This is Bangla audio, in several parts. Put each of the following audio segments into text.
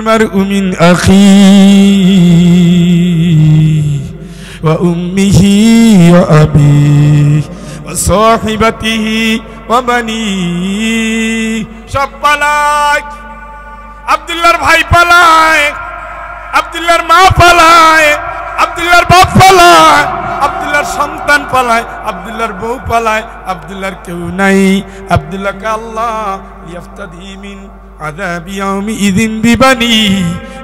المرء من أخيه وأمه وأبيه وصاحبته وبنيه সব পালায় আব্দুল্লাহর ভাই পালায় আব্দুল্লাহর মা পালায় আব্দুল্লাহর বাপ পালায় আব্দুল্লাহর সন্তান পালায় আব্দুল্লাহর বউ পালায় আব্দুল্লাহর কেউ নাই আব্দুল্লাহকে আল্লাহ ইয়াফতাদি মিন আযাবি ইয়াউমি ইযিন বিবানি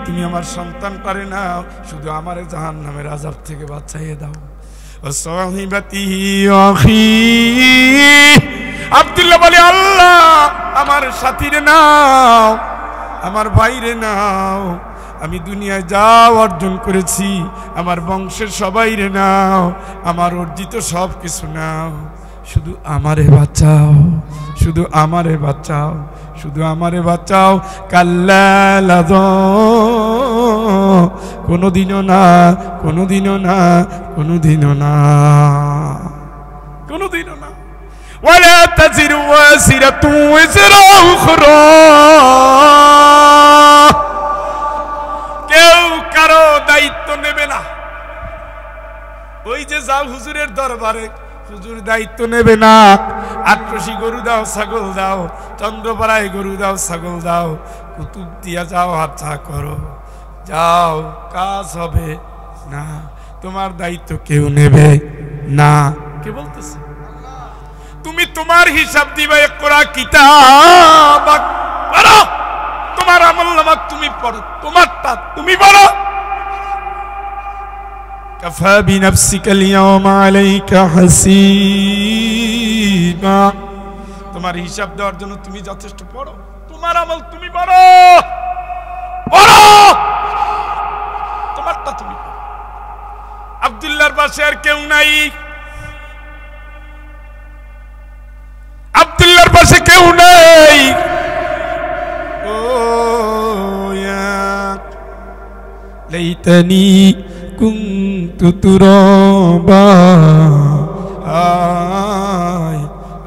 তুমি আমার সন্তান পারে না শুধু আমারে জাহান্নামের আযাব থেকে বাঁচাইয়ে দাও ওয়াসাহিবাতিহি আখি আব্দুল্লাহ বলে আল্লাহ আমার সাথীরে নাও আমার ভাইরে নাও আমি দুনিয়ায় যা অর্জন করেছি আমার বংশের সবাইরে নাও আমার অর্জিত সব কিছু নাও শুধু আমারে বাঁচাও শুধু আমারে বাঁচাও শুধু আমারে বাঁচাও কাল্লা লাযা কোনোদিনও না কোনোদিনও না কোনোদিনও না কোনোদিনও না ওয়ালা তাজিরু ওয়াসিরাতুন ওয়াজরা উখরা কেউ কারো দায়িত্ব নেবে না ওই যে যাও হুজুরের দরবারে হুজুর দায়িত্ব নেবে না আট্রসি গরু দাও ছাগল দাও চন্দ্রপাড়ায় গরু দাও ছাগল দাও কুতুব দিয়া যাও আচ্ছা করো যাও কাজ হবে না তোমার দায়িত্ব কেউ নেবে না কে বলতেছে তুমি তোমার হিসাব দিবে ইকরা কিতাবাক পড়ো তোমার আমলনামা তুমি পড়ো তোমারটা তুমি পড়ো কাফা বিনাফসিকাল ইয়াওমা আলাইকা হাসিবা তোমার হিসাব দেওয়ার জন্য তুমি যথেষ্ট পড়ো তোমার আমল তুমি পড়ো পড়ো তোমারটা তুমি পড়ো আব্দুল্লাহর পাশে আর কেউ নাই আব্দুল্লাহর পাশে কেউ নেই ও ইয়া লাইতানি কুনতু তুরাবা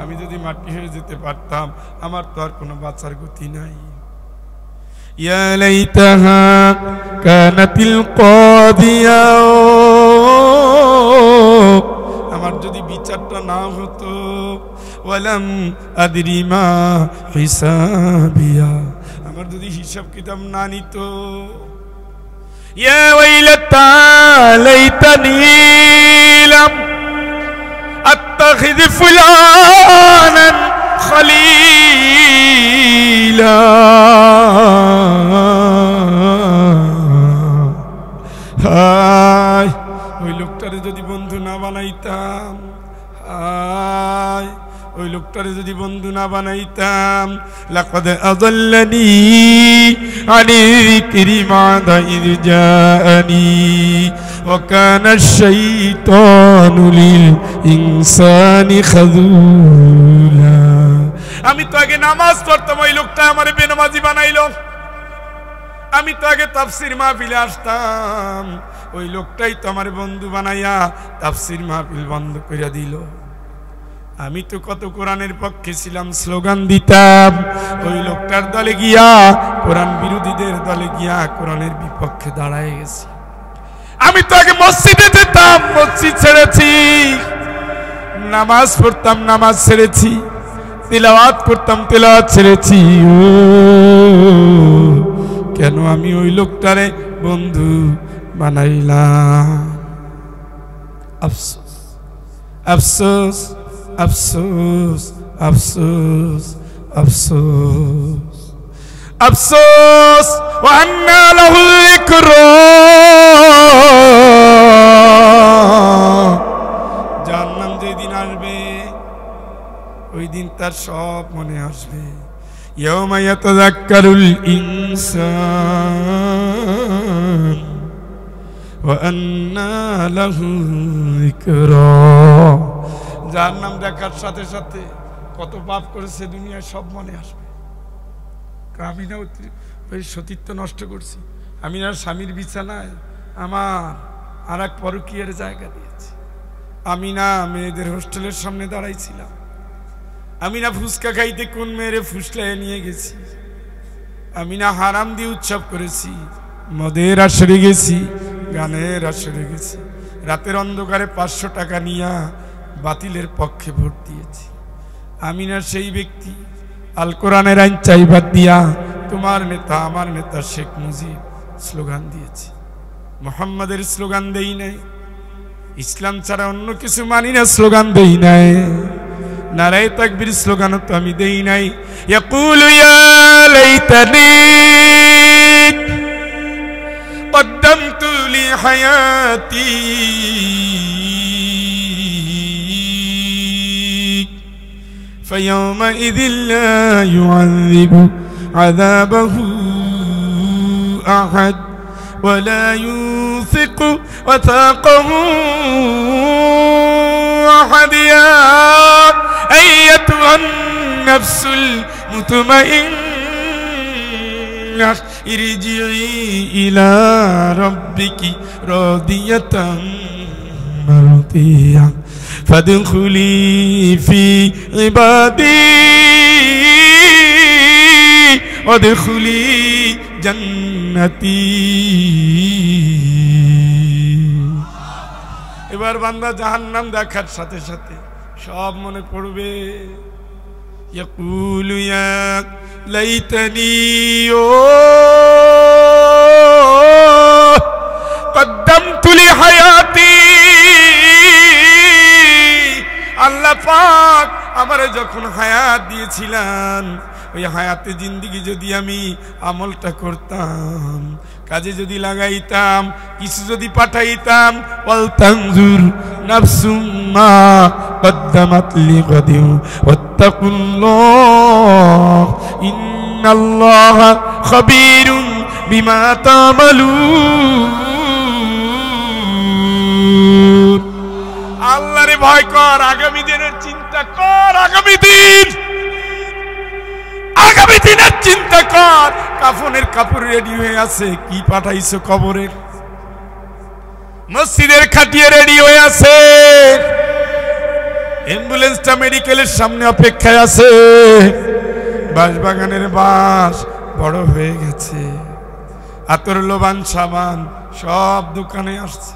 আমি যদি মাটি হয়ে যেতে পারতাম আমার তো আর কোনো বাঁচার গতি নাই ইয়া লাইতাহা কানাতিল কাদিয়া আমার যদি বিচারটা না হতো ওয়ালাম আদরি মা হিসাবিয়া আমার যদি হিসাব কিতাব না নিত ইয়া ওয়াইলাতা লাইতানি লাম আত্তাখিয ফুলানান খলিলা হায় ওই লোকটারে যদি বন্ধু না বানাইতাম হায় ওই লোকটারে যদি বন্ধু না বানাইতাম লাকাদ আযাল্লানি আনি যিকরি মা'দা ইয জাআনি ওয়া কানা আশ-শাইতানু লিল ইনসানি খাযুলা আমি তো আগে নামাজ পড়তাম ওই লোকটা আমারে বেনামাজি বানাইলো আমি তো আগে তাফসীর মাহফিলে আসতাম ওই লোকটাই তো আমার বন্ধু বানাইয়া তাফসীর মাহফিল বন্ধ কইরা দিল আমি তো কত কোরআনের পক্ষে ছিলাম স্লোগান দিতাম ওই লোকটার দলে গিয়া কোরআন বিরোধীদের দলে গিয়া কোরআনের বিপক্ষে দাঁড়ায় গেছি আমি তো আগে মসজিদে যেতাম মসজিদ ছেড়েছি নামাজ পড়তাম নামাজ ছেড়েছি তিলাওয়াত করতাম তিলাওয়াত ছেড়েছি ও কেন আমি ওই লোকটারে বন্ধু বানাইলাম আফসোস আফসোস আফসোস আফসোস আফসোস আফসোস ওয়া আন্না লাহুল ইকরাম জাহান্নাম যেদিন আসবে ওই দিন তার সব মনে আসবে ইয়াওমা ইয়াতাযাক্কারুল ইনসান ওয়া আন্না লাহুল ইকরাম জাহান্নাম দেখার সাথে সাথে কত পাপ করেছে দুনিয়ায় সব মনে আসবে আমি না ওই সতীত্ব নষ্ট করছি আমি না স্বামীর বিছানায় আমার আর এক পরকীয়ার জায়গা দিয়েছি আমি না মেয়েদের হোস্টেলের সামনে দাঁড়াইছিলাম আমি না ফুচকা খাইতে কোন মেয়েরে ফুসলায় নিয়ে গেছি আমি না হারাম দিয়ে উৎসব করেছি, মদের আসরে গেছি, গানের আসরে গেছি, রাতের অন্ধকারে 500 টাকা নিয়ে বাতিলের পক্ষে ভোট দিয়েছি। আমি না সেই ব্যক্তি আল কোরআনের আইন চাইবাদ দিয়া তোমার নেতা আমার নেতা শেখ মুজিব স্লোগান দিয়েছি, মোহাম্মদের স্লোগান দেই নাই, ইসলাম ছাড়া অন্য কিছু মানি না স্লোগান দেই নাই, নারায়ে তাকবীর স্লোগানও তো আমি দেই নাই। ইয়াকুলু ইয়া লাইতানি কদ্দামতু লি হায়াতি ফায়াউমাইযিল লা ইউআযিবু আযাবাহু আহাদ ولا يوثق وثاقه أحد يا أيتها النفس المطمئنة ارجعي إلى ربك راضية مرضية فادخلي في عبادي وادخلي জান্নাতি। এবার বান্দা জাহান্নাম দেখার সাথে সাথে সব মনে পড়বে। ইয়াকুলু ইয়া লাইতানি ও কদ্দামতু লি হায়াতি, আল্লাহ পাক আমারে যখন হায়াত দিয়েছিলেন ওই হায়াতে জিন্দিগি যদি আমি আমলটা করতাম, কাজে যদি লাগাইতাম, কিছু যদি পাঠাইতাম, ওয়াল তানজুর নাফসুম মা কদ্দামাত লিগাদিন ওয়াত্তাকুল্লাহ ইন্নাল্লাহা খাবীরুম বিমা তা'মালুন। আল্লাহরে ভয় কর, আগামী দিনের চিন্তা কর, আগামী দিনের চিন্তা কর। কাফনের কাপড় রেডি হয়ে আছে, কি পাঠাইছো কবরের? মসজিদের খাটিয়ে রেডি হয়ে আছে, অ্যাম্বুলেন্সটা মেডিকেলের সামনে অপেক্ষায় আছে, বাঁশবাগানের বাঁশ বড় হয়ে গেছে, আতর লোবান সাবান সব দোকানে আসছে।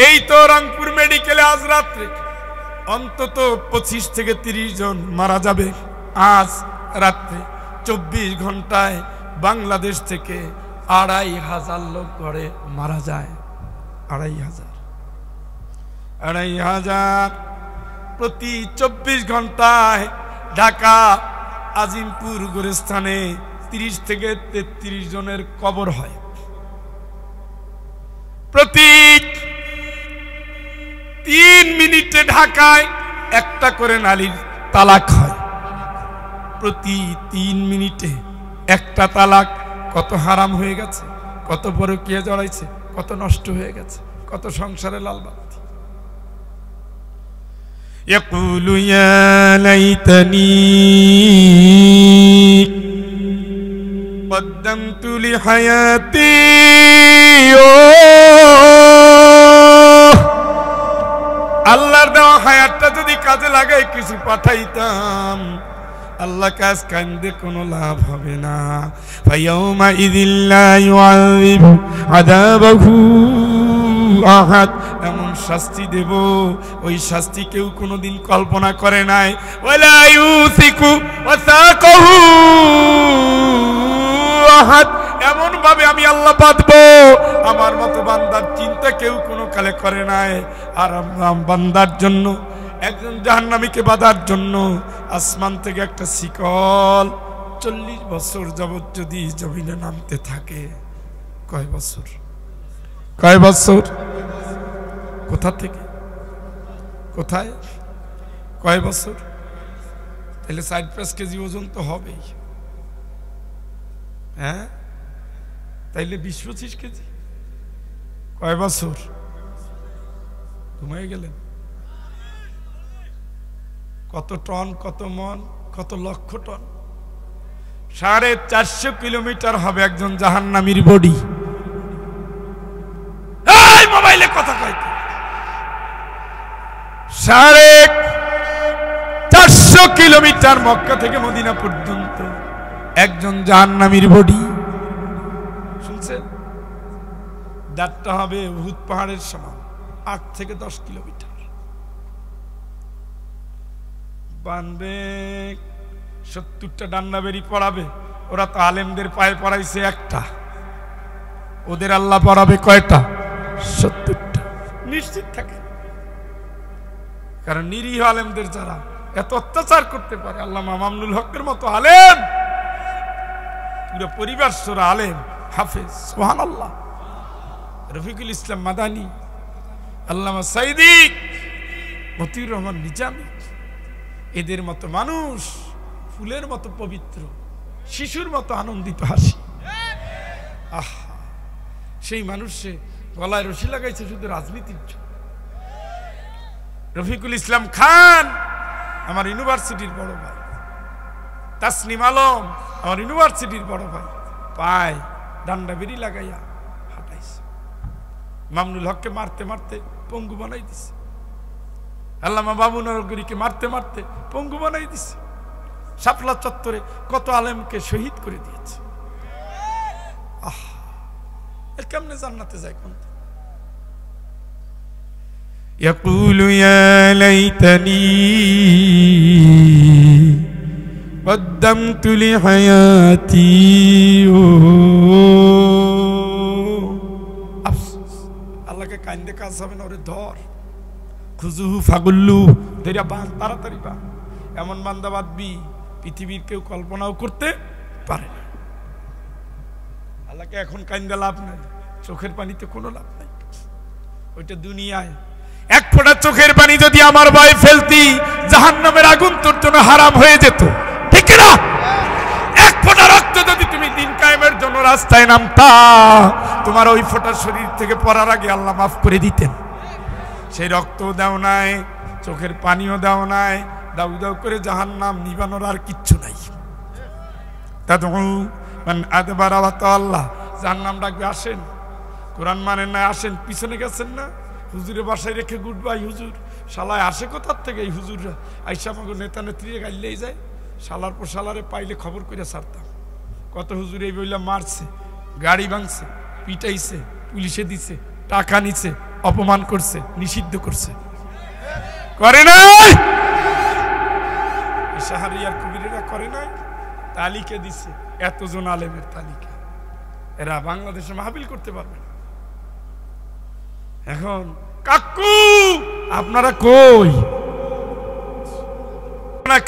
এই তো রংপুর মেডিকেলে আজ রাত্রে অন্তত 25 থেকে 30 জন মারা যাবে। আজ রাত্রে 24 ঘন্টায় বাংলাদেশ থেকে 2500 লোক করে মারা যায়। 2500 প্রতি 24 ঘন্টায়। ঢাকা আজিমপুর গোরস্থানে 30 থেকে 33 জনের কবর হয়। প্রতি 3 মিনিটে ঢাকায় একটা করে নারীর তালাক হয়। প্রতি 3 মিনিটে একটা তালাক। কত হারাম হয়ে গেছে, কত পরকীয়া জড়াইছে, কত নষ্ট হয়ে গেছে, কত সংসারে লাল বাতি। ইয়াকুলু ইয়া লাইতানি কদ্দামতু লি হায়াতি, আল্লাহর দেওয়া হায়াতটা যদি কাজে লাগাই কিছু পাঠাইতাম, আল্লাহ কাজ কান্দে কোনো লাভ হবে না। ফায়াউমাইযিল লা ইউআযিবু আযাবাহু আহাদ, এমন শাস্তি দেব ওই শাস্তি কেউ কোনোদিন কল্পনা করে নাই। ওয়ালা ইউসিকু ওয়াসাকাহু আহাদ, এমন ভাবে আমি আল্লাহ বাঁধবো আমার মতো বান্দার চিন্তা কেউ কোনো কালে করে নাই। আর বান্দার জন্য, একজন জাহান্নামীকে বাঁধার জন্য আসমান থেকে একটা শিকল 40 বছর যাবত যদি জমিনে নামতে থাকে, কয় বছর? কোথা থেকে কোথায়? কয় বছর? তাহলে 4-5 কেজি ওজন তো হবেই। হ্যাঁ, তাইলে 20-25 কেজি। কয় বছর? ঘুমাই গেলেন? কত টন, কত মন, কত লক্ষ টন? 450 কিলোমিটার হবে একজন জাহান্নামীর বডি। এই মোবাইলে কথা কয়, 450 কিলোমিটার মক্কা থেকে মদিনা পর্যন্ত একজন জাহান্নামীর বডি। শুনছেন? দাঁতটা হবে উহুদ পাহাড়ের সমান, 8 থেকে 10 কিলোমিটার। বানবে 70টা ডান্ডা বেরি পড়াবে। ওরা তো আলেমদের পায়ে পড়াইছে একটা, ওদের আল্লাহ পড়াবে কয়টা? 70টা। নিশ্চিত থাকে, কারণ নিরীহ আলেমদের যারা এত অত্যাচার করতে পারে, আল্লামা মামুনুল হকের মতো আলেম, পুরো পরিবার সোরা আলেম, হাফেজ, সুবহানাল্লাহ, রফিকুল ইসলাম মাদানী, আল্লামা সাইদি, মতিউর রহমান নিজামী, এদের মতো মানুষ ফুলের মতো পবিত্র, শিশুর মতো আনন্দিত হাসি। আহ, সেই মানুষ সে গলায় রশি লাগাইছে শুধু রাজনীতির জন্য। রফিকুল ইসলাম খান আমার ইউনিভার্সিটির বড় ভাই, তাসনিম আলম আমার ইউনিভার্সিটির বড় ভাই, পায় ডান্ডা বেরি লাগাইয়া হাঁটাইছে। মামুনুল হককে মারতে মারতে পঙ্গু বানাই দিছে, আল্লামা বাবু নরগরিকে মারতে মারতে পঙ্গু বানাই দিছে। শাপলা চত্বরে কত আলেমকে শহীদ করে দিয়েছে। আহ, এর কেমনে জান্নাতে যায় কোন? ইয়াকুলু ইয়া লাইতানি কদ্দামতু লিহায়াতি। আফসোস, আল্লাহকে কাইন্দে কাজ হবে না। ওরে ধর, খুজুহু ফাগুল্লু, ধৈর্য বান, তাড়াতাড়ি বান। এমন বান্দা বাঁধবি পৃথিবীর কেউ কল্পনাও করতে পারে না। আল্লাহকে এখন কাইন্দে লাভ নাই, চোখের পানিতে কোনো লাভ নাই। ওইটা দুনিয়ায়। এক ফোঁটা চোখের পানি যদি আমার ভয় ফেলতি, জাহান্নামের আগুন তোর জন্য হারাম হয়ে যেত, ঠিক না? এক ফোঁটা রক্ত যদি তুমি দিন কায়েমের জন্য রাস্তায় নামতা, তোমার ওই ফোঁটা শরীর থেকে পড়ার আগে আল্লাহ মাফ করে দিতেন। সেই রক্তও দাও নাই, চোখের পানিও দাও নাই, দাউ দাউ করে জাহান্নাম নিবানোর আর কিচ্ছু নাই। আল্লাহ জাহান্নাম ডাকবে, আসেন। কোরআন মানেন না, আসেন। পিছনে গেছেন না, হুজুরের বাসায় রেখে গুড বাই হুজুর। শালায় আসে কোথার থেকে এই হুজুররা? আইসা আমাকে নেতা নেত্রী গাইলেই যায়। শালার পর শালারে পাইলে খবর করে ছাড়তাম। কত হুজুর এই বইলা মারছে, গাড়ি ভাঙছে, পিটাইছে, পুলিশে দিছে, টাকা নিছে, অপমান করছে, নিষিদ্ধ করছে, করে নাই? শাহরিয়ার কবিরেরা করে নাই? তালিকা দিছে, এতজন আলেমের তালিকা। এরা বাংলাদেশে মাহফিল করতে পারবে না। এখন কাকু আপনারা কই?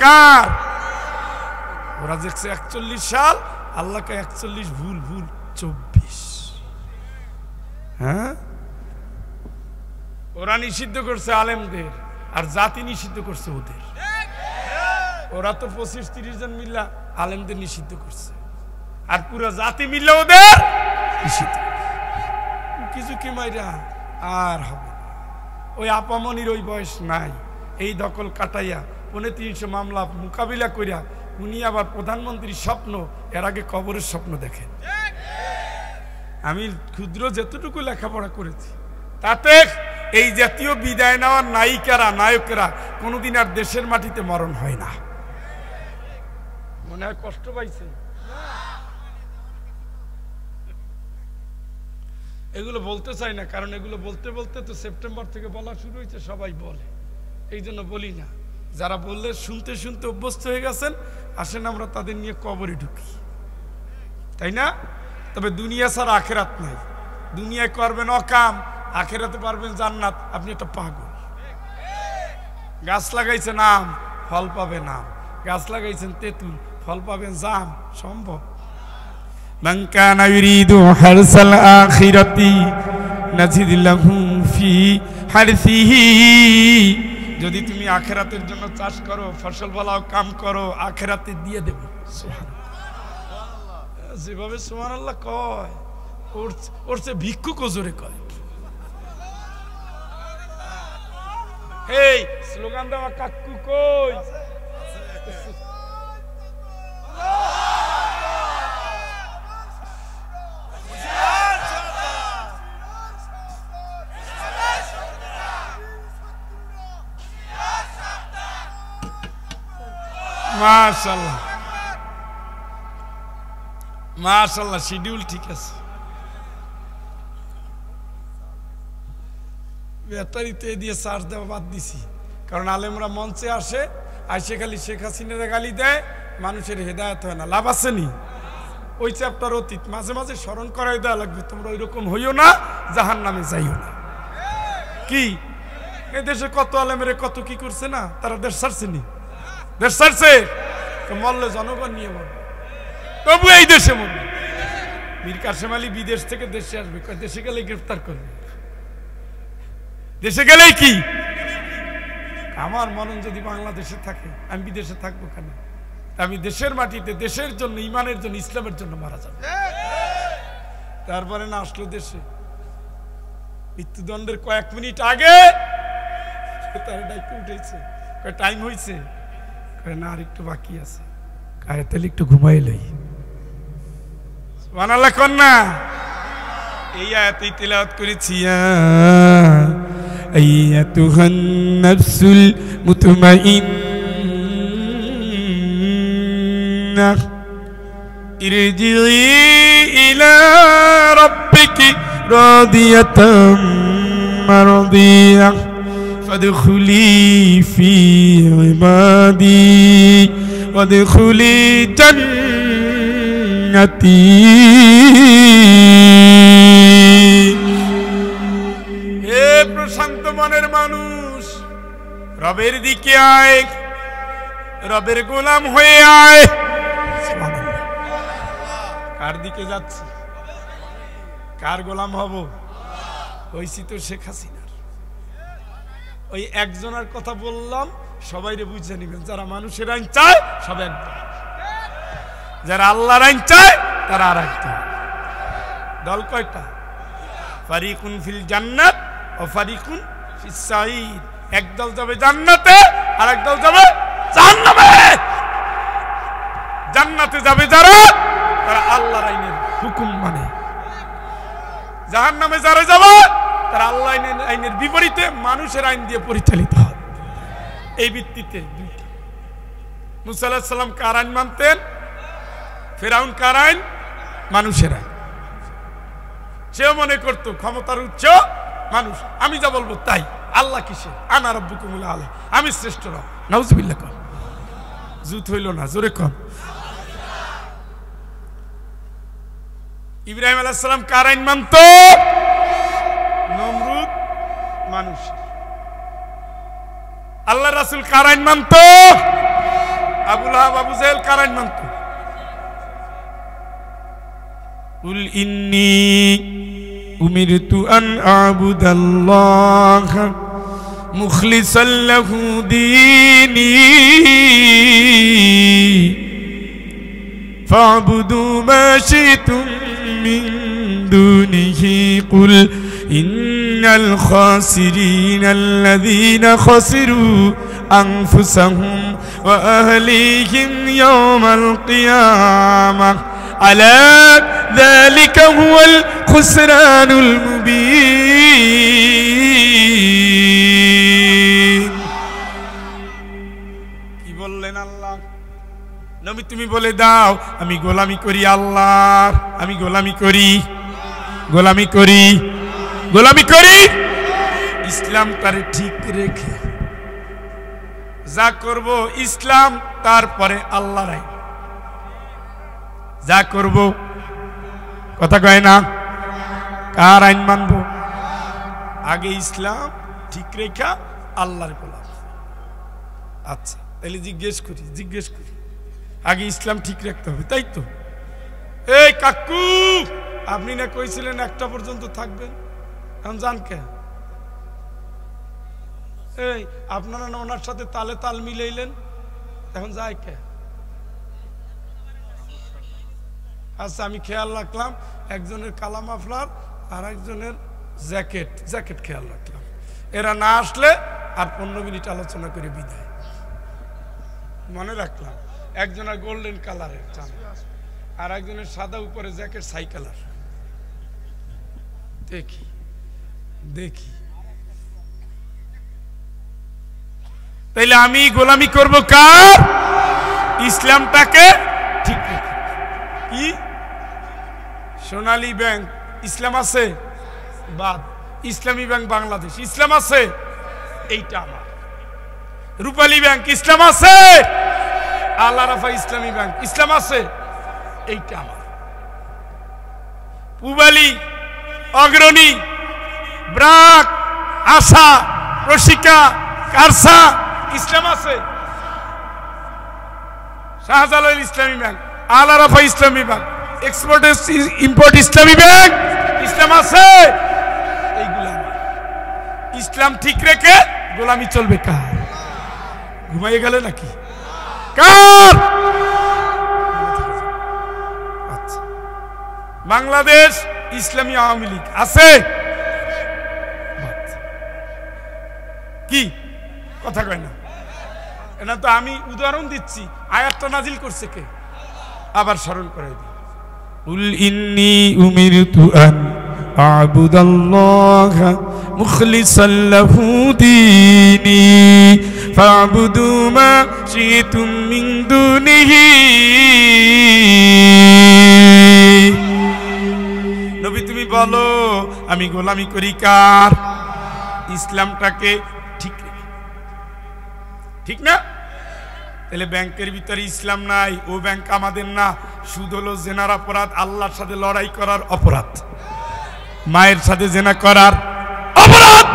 কার? ওরা দেখছে 41 সাল, আল্লাহকে 41 ভুল ভুল 24। হ্যাঁ, ওরা নিষিদ্ধ করছে আলেমদের, আর জাতি নিষিদ্ধ করছে ওদের। ওরা তো 25-30 জন মিল্লা আলেমদের নিষিদ্ধ করছে, আর পুরো জাতি মিললে ওদের নিষিদ্ধ। কিছু কি মাইরা আর হবে না। ওই আপামনির ওই বয়স নাই, এই দখল কাটাইয়া 350 মামলা মোকাবিলা করিয়া উনি আবার প্রধানমন্ত্রীর স্বপ্ন, এর আগে কবরের স্বপ্ন দেখেন। আমি ক্ষুদ্র যেতটুকু লেখাপড়া করেছি তাতে এই জাতীয় বিদায় নেওয়ার নায়িকারা নায়কেরা কোনোদিন আর দেশের মাটিতে মরণ হয় না। মনে হয় কষ্ট পাইছে। এগুলো বলতে চাই না, কারণ এগুলো বলতে বলতে তো সেপ্টেম্বর থেকে বলা শুরু হয়েছে, সবাই বলে, এই জন্য বলি না। যারা বললে শুনতে শুনতে অভ্যস্ত হয়ে গেছেন, আসেন আমরা তাদের নিয়ে কবরে ঢুকি, তাই না? তবে দুনিয়া ছাড়া আখেরাত নাই। দুনিয়ায় করবেন অকাম, আখেরাতে পারবেন জান্নাত। আপনি একটা পাগল। গাছ লাগাইছেন আম, ফল পাবেন আম। গাছ লাগাইছেন তেঁতুল, ফল পাবেন জাম। সম্ভব? মান কানা ইউরিদু হারসাল আখিরাতি নাজিদ লাহু ফি হারসিহি। যদি তুমি আখেরাতের জন্য চাষ করো, ফসল ফলাও, কাম করো, আখেরাতে দিয়ে দেব। যেভাবে সুবহানাল্লাহ কয়, ওর চেয়ে ভিক্ষুক জোরে কয়। এই স্লোগান দেওয়া কাকু কই? মাশাআল্লাহ। মাশাআল্লাহ, শিডিউল ঠিক আছে। ব্যাটারিতে দিয়ে চার্জ দেওয়া বাদ দিছি, কারণ আলেমরা মঞ্চে আসে, আইসে খালি শেখ হাসিনার গালি দেয়, মানুষের হেদায়েত হয় না। লাভ আছে নি? ওই চ্যাপ্টার অতীত, মাঝে মাঝে স্মরণ করাই দেওয়া লাগবে, তোমরা ওইরকম হইও না, জাহান্নামে যাইও না। কি এই দেশে কত আলেমের কত কি করছে না, তারা দেশ ছাড়ছে নি? দেশ ছাড়ছে, মরলে জনগণ নিয়ে মরবে, তবু এই দেশে মরবে। মীর কাসেম আলী বিদেশ থেকে দেশে আসবে, দেশে গেলে গ্রেফতার করবে, দেশে গেলেই কি? আমার মরণ যদি বাংলাদেশে থাকে, আমি বিদেশে থাকবো কেন? আমি দেশের মাটিতে দেশের জন্য, ইমানের জন্য, ইসলামের জন্য মারা যাব। তারপরে না আসলো দেশে, মৃত্যুদণ্ডের কয়েক মিনিট আগে তার ডাইকে উঠেছে, টাইম হয়েছে, না আর একটু বাকি আছে, কায়ে তেল একটু ঘুমাই লই। সুবহানাল্লাহ কন্যা, এই আয়াতই তিলাওয়াত করেছি। আইয়াতুহান নাফসুল মুতমাইন্নাহ ইরজিই ইলা রাব্বিকি রাদিয়াতাম মারদিয়াহ ফাদখুলি ফি ইবাদি ওয়াদখুলি জান্নাতি। হে প্রশান্ত মনের মানুষ, রবের দিকে আয়, রবের গোলাম হয়ে আয়। কার দিকে যাচ্ছি? কার গোলাম হব? হইছি তো শেখ হাসিনার। ওই একজনের কথা বললাম, সবাইরে বুঝে নিবেন, যারা মানুষের আইন চায় সব একদল, যারা আল্লাহর আইন চায় তারা আর একদল। দল কয়টা? ফারিকুন ফিল জান্নাত ও ফারিকুন ফিস সাঈর। একদল যাবে জান্নাতে, আর একদল যাবে জাহান্নামে। জান্নাতে যাবে যারা, তারা আল্লাহর আইনের হুকুম মানে। জাহান্নামে যারা যাবে, তারা আল্লাহ আইনের বিপরীতে মানুষের আইন দিয়ে পরিচালিত হয়। এই ভিত্তিতে দুইটা। মুসা আলাইহিস সালাম কার আইন মানতেন? ফেরাউন কার আইন? মানুষের আইন। সেও মনে করতো ক্ষমতার উৎস মানুষ, আমি যা বলবো তাই। আল্লাহ কিসে? আনা রাব্বুকুমুল আলা, আমি শ্রেষ্ঠ রব। নাউজুবিল্লাহ কর, জুত হইল না, জোরে কর। ইব্রাহিম আলাইহিস সালাম কার আইন মানত? নমরুদ মানুষ। আল্লাহ রাসূল কার আইন মানত? আবু লাহাব আবু জাহেল কার আইন মানত? কুল ইন্নী উমিরতু আন আ'বুদাল্লাহ মুখলিসান লাহু দীনি ফা'বুদু মা শি'তুম মিন দুনিহি কুল ইন্নাল খাসিরিনা আল্লাযীনা খাসিরু আনফুসাহুম ওয়া আহলিহিম ইয়াওমাল কিয়ামাহ আলা যালিকা হুয়াল খুসরানুল মুবিন। কি বললেন আল্লাহ? নবী তুমি বলে দাও, আমি গোলামি করি আল্লাহর, আমি গোলামি করি, গোলামি করি, গোলামি করি ইসলামটারে ঠিক রেখে। যা করব ইসলাম, তারপরে আল্লাহর আইন। যা করব, কথা কয় না, কার আইন মানব? আগে ইসলাম ঠিক রেখা আল্লাহর গোলাম। আচ্ছা, তাহলে জিজ্ঞেস করি, আগে ইসলাম ঠিক রাখতে হবে, তাই তো? এই কাকু, আপনি না কইছিলেন 1টা পর্যন্ত থাকবেন, এখন যান কে? এই আপনারা না ওনার সাথে তালে তাল মিলাইলেন, এখন যায় কে? আচ্ছা, আমি খেয়াল রাখলাম একজনের কালা মাফলার আর একজনের জ্যাকেট খেয়াল রাখলাম। এরা না আসলে আর 15 মিনিট আলোচনা করে বিদায়। মনে রাখলাম একজনের গোল্ডেন কালারের জামা, আর একজনের সাদা উপরে জ্যাকেট ছাই কালার। দেখি তাইলে আমি গোলামি করব কার? ইসলামটাকে ঠিক রেখে। কি সোনালী ব্যাংক ইসলাম আছে? বাদ। ইসলামী ব্যাংক বাংলাদেশ ইসলাম আছে? এইটা আমার। রূপালী ব্যাংক ইসলাম আছে? আল আরাফা ইসলামী ব্যাংক ইসলাম আছে? এইটা আমার। পূবালী, অগ্রণী, ব্রাক, আশা, রসিকা, কারসা ইসলাম আছে? শাহজালাল ইসলামী ব্যাংক, আল আরাফা ইসলামী ব্যাংক, এক্সপোর্ট ইম্পোর্ট ইসলামী ব্যাংক ইসলাম আছে? এইগুলা ইসলাম ঠিক রেখে গোলামি চলবে কার? ঘুমাইয়ে গেলে নাকি? কার? আচ্ছা, বাংলাদেশ ইসলামী আওয়ামী লীগ আছে? কি কথা কয় না? এটা তো আমি উদাহরণ দিচ্ছি, আয়াতটা নাজিল করছে কে? আবার স্মরণ করাই দিই। কুল ইন্নী উমিরতু আন আ'বুদাল্লাহা মুখলিসাল লাহু দীনি ফা'বুদু মা শি'তুম মিন দুনিহি। নবী তুমি বলো আমি গোলামি করি কার? ইসলামটাকে ঠিক রেখে। ঠিক না? তাহলে ব্যাংকের ভিতরে ইসলাম নাই, ও ব্যাংক আমাদের না। সুদ হলো জেনার অপরাধ, আল্লাহর সাথে লড়াই করার অপরাধ, মায়ের সাথে জেনা করার অপরাধ।